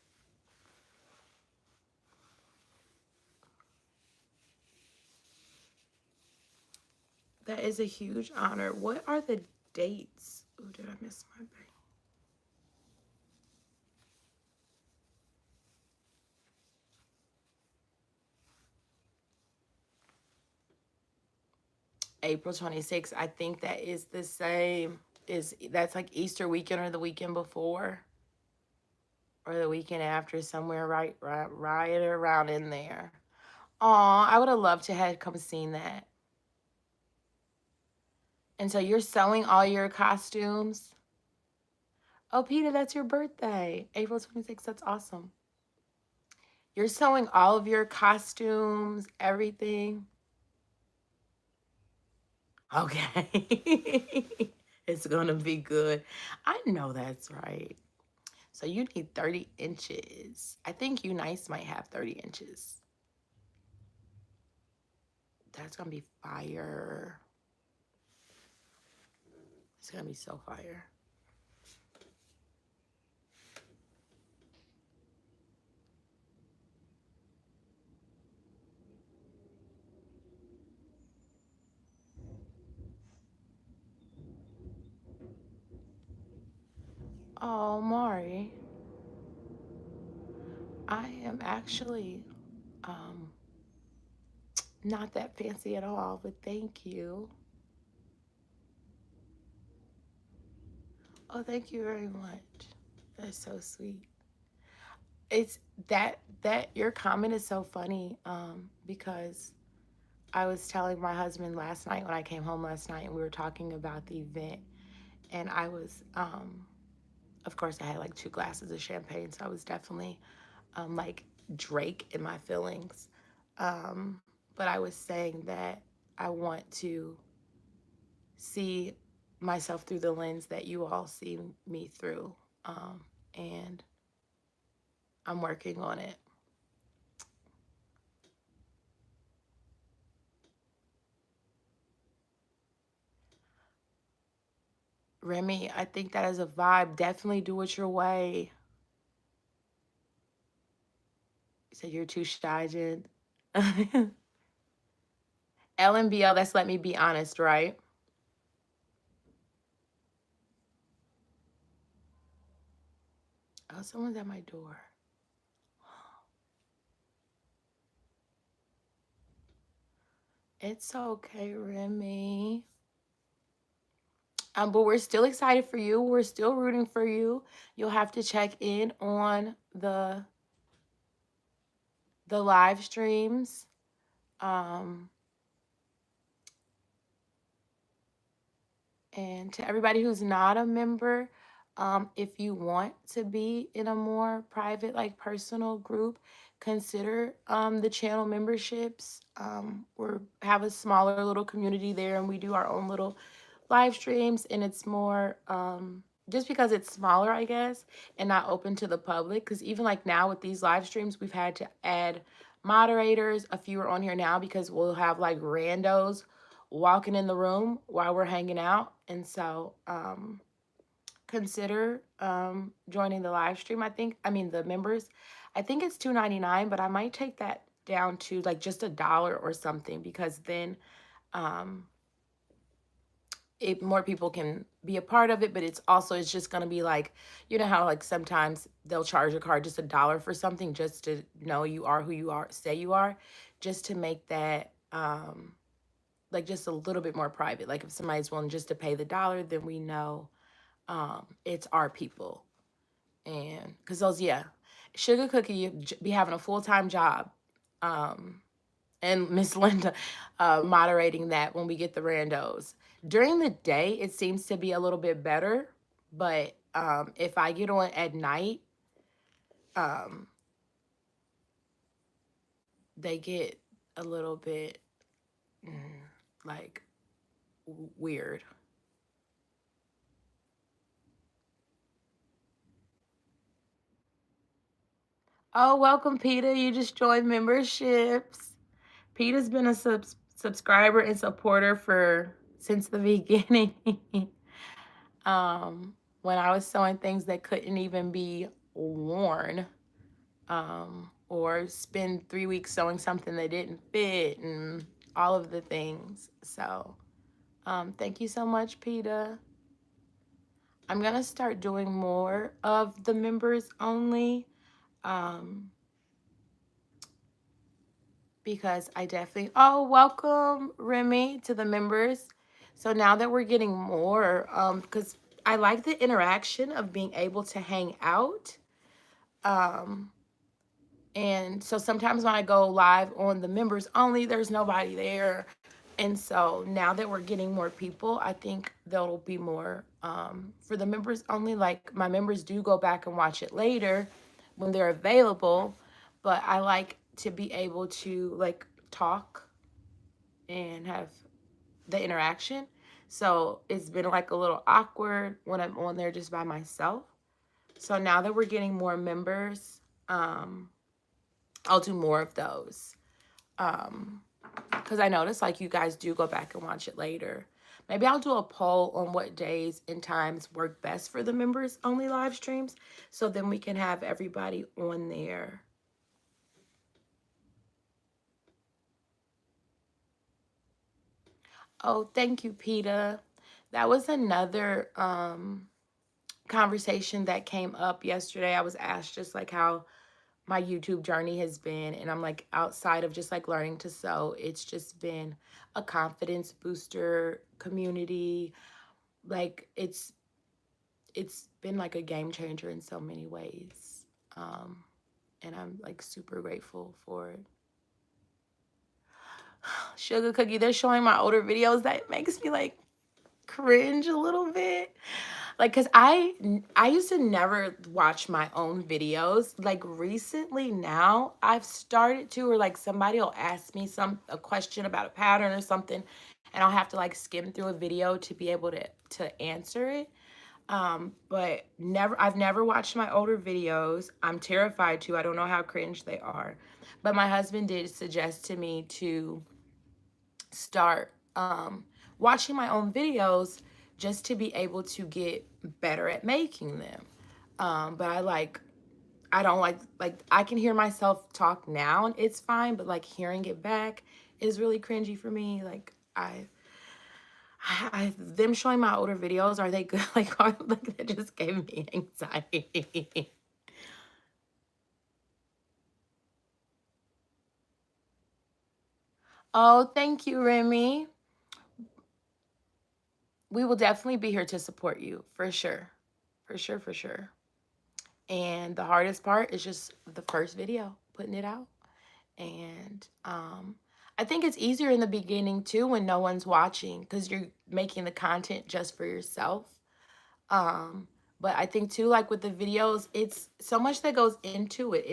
That is a huge honor. What are the dates? Oh, did I miss my thing? April 26th. I think that is the same. That's like Easter weekend or the weekend before or the weekend after, somewhere right around in there. Aw, I would have loved to have come seen that. And so you're sewing all your costumes? Oh, Peter, that's your birthday. April 26th. That's awesome. You're sewing all of your costumes, everything? Okay. It's gonna be good. I know that's right. So you need 30 inches. I think You Nice might have 30 inches. That's gonna be fire. It's gonna be so fire. Oh, Mari, I am actually not that fancy at all, but thank you. Oh, thank you very much. That's so sweet. It's that your comment is so funny because I was telling my husband last night when I came home last night and we were talking about the event, and I was of course I had like 2 glasses of champagne, so I was definitely like Drake in my feelings. But I was saying that I want to see myself through the lens that you all see me through. And I'm working on it. Remy, I think that is a vibe. Definitely do it your way. You said you're too shy, Jen. LMBL, that's Let Me Be Honest, right? Oh, someone's at my door. It's okay, Remy. But we're still excited for you. We're still rooting for you. You'll have to check in on the live streams. And to everybody who's not a member, if you want to be in a more private, like personal group, consider the channel memberships. We have a smaller little community there, and we do our own little live streams, and it's more just because it's smaller, I guess, and not open to the public. Because even like now with these live streams, we've had to add moderators. A few are on here now because we'll have like randos walking in the room while we're hanging out. And so consider joining the live stream. I mean the members. I think it's $2.99, but I might take that down to like just $1 or something, because then more people can be a part of it. But it's just going to be like, you know how like sometimes they'll charge a card just $1 for something just to know you are who you are, say you are, just to make that like just a little bit more private. Like if somebody's willing just to pay the dollar, then we know it's our people. And because those, yeah, Sugar Cookie be having a full-time job. And Miss Linda moderating that when we get the randos. During the day, it seems to be a little bit better, but if I get on at night, um, they get a little bit like weird. Oh, welcome, Peter. You just joined memberships. Peter's been a subscriber and supporter for since the beginning. When I was sewing things that couldn't even be worn, or spend 3 weeks sewing something that didn't fit and all of the things. So, thank you so much, Peter. I'm gonna start doing more of the members only, because I definitely, oh, welcome Remy to the members. So now that we're getting more, because I like the interaction of being able to hang out. And so sometimes when I go live on the members only, there's nobody there. And so now that we're getting more people, I think there'll be more for the members only. Like my members do go back and watch it later when they're available, but I like to be able to like talk and have the interaction. So it's been like a little awkward when I'm on there just by myself. So now that we're getting more members, I'll do more of those. Because I noticed like you guys do go back and watch it later. Maybe I'll do a poll on what days and times work best for the members only live streams, so then we can have everybody on there. Oh, thank you, Peter. That was another conversation that came up yesterday. I was asked just like how my YouTube journey has been, and I'm like outside of just like learning to sew, it's just been a confidence booster community. Like it's been like a game changer in so many ways. And I'm like super grateful for it. Sugar Cookie, they're showing my older videos. That makes me like cringe a little bit. Like, cause I used to never watch my own videos. Like recently now I've started to, or like somebody will ask me a question about a pattern or something, and I'll have to like skim through a video to be able to answer it. But I've never watched my older videos. I'm terrified to. I don't know how cringe they are. But my husband did suggest to me to start watching my own videos just to be able to get better at making them. But I don't like I can hear myself talk now and it's fine, but like hearing it back is really cringy for me. Like them showing my older videos, are they good? Like that just gave me anxiety. Oh, thank you, Remy. We will definitely be here to support you for sure. For sure, for sure. And the hardest part is just the first video, putting it out. And I think it's easier in the beginning too when no one's watching because you're making the content just for yourself. But I think too, like with the videos, it's so much that goes into it.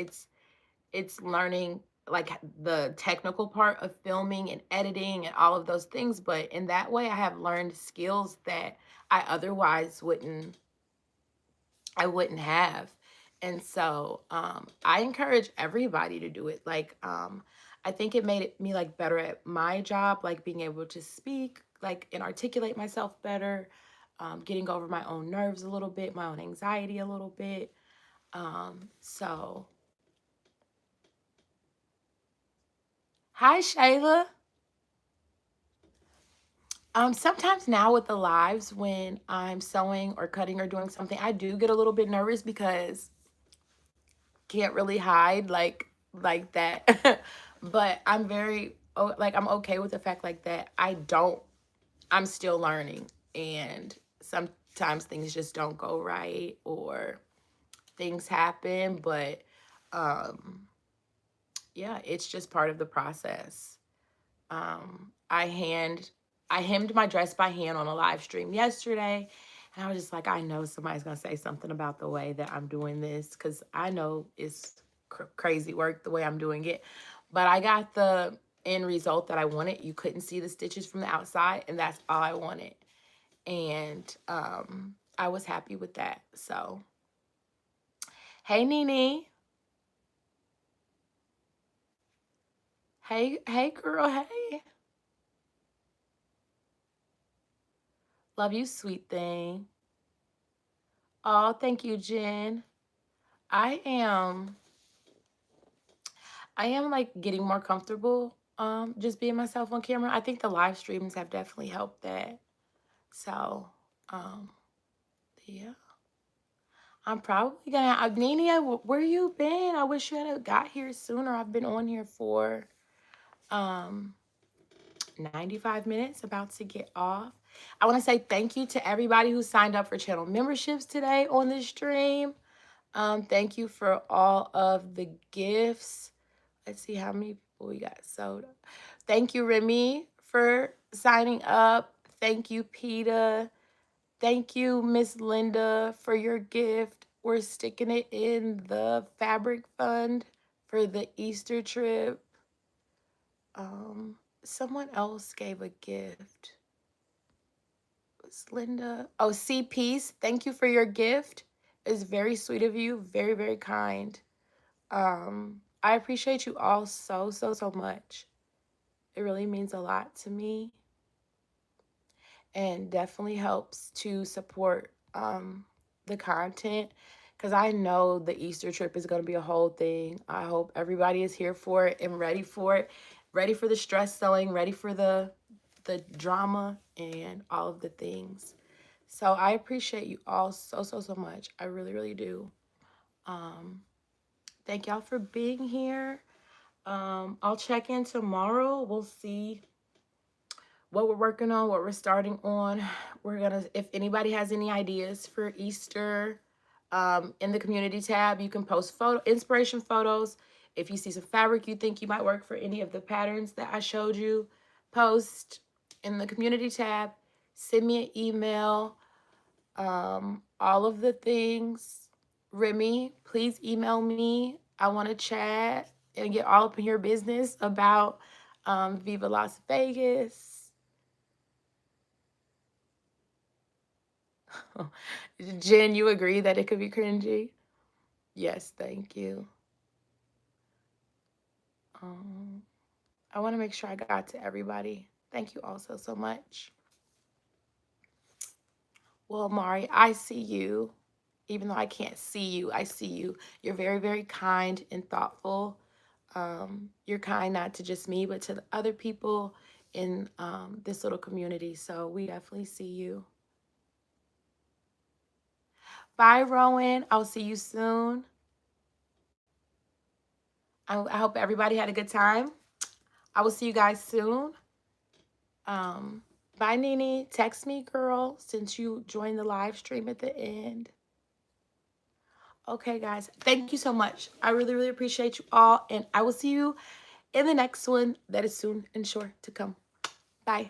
It's learning like the technical part of filming and editing and all of those things. But in that way, I have learned skills that I otherwise wouldn't have. And so I encourage everybody to do it. Like I think it made me like better at my job, like being able to speak like and articulate myself better, getting over my own nerves a little bit, my own anxiety a little bit. So hi Shayla. Sometimes now with the lives when I'm sewing or cutting or doing something, I do get a little bit nervous because can't really hide like that. But I'm very like I'm okay with the fact like that I'm still learning, and sometimes things just don't go right or things happen, but yeah, it's just part of the process. I hemmed my dress by hand on a live stream yesterday, and I was just like, I know somebody's gonna say something about the way that I'm doing this, because I know it's crazy work the way I'm doing it, but I got the end result that I wanted. You couldn't see the stitches from the outside, and that's all I wanted, and I was happy with that. So, hey, Nene. Hey, girl. Hey. Love you, sweet thing. Oh, thank you, Jen. I am I am like getting more comfortable just being myself on camera. I think the live streams have definitely helped that. So, um yeah. I'm probably gonna Agnenia, where you been? I wish you had got here sooner. I've been on here for um 95 minutes, about to get off. I want to say thank you to everybody who signed up for channel memberships today on this stream. Thank you for all of the gifts. Let's see how many people we got sold. Thank you, Remy, for signing up. Thank you, Peta. Thank you, Miss Linda, for your gift. We're sticking it in the fabric fund for the Easter trip. Someone else gave a gift. It was Linda. Oh, C Peace. Thank you for your gift. It's very sweet of you. Very, very kind. I appreciate you all so, so, so much. It really means a lot to me, and definitely helps to support the content, because I know the Easter trip is going to be a whole thing. I hope everybody is here for it and ready for it, ready for the stress selling, ready for the drama and all of the things. So I appreciate you all so, so, so much. I really, really do. Thank y'all for being here. I'll check in tomorrow. We'll see what we're working on, what we're starting on. We're gonna, if anybody has any ideas for Easter, in the community tab, you can post inspiration photos. If you see some fabric you think you might work for any of the patterns that I showed you, post in the community tab, send me an email, all of the things. Remy, please email me. I want to chat and get all up in your business about Viva Las Vegas. Jen, you agree that it could be cringy? Yes, thank you. I want to make sure I got to everybody. Thank you also so much. Well, Mari, I see you. Even though I can't see you, I see you. You're very, very kind and thoughtful. You're kind not to just me, but to the other people in this little community. So we definitely see you. Bye, Rowan. I'll see you soon. I hope everybody had a good time. I will see you guys soon. Bye, Nene. Text me, girl, since you joined the live stream at the end. Okay, guys. Thank you so much. I really, really appreciate you all. And I will see you in the next one that is soon and sure to come. Bye.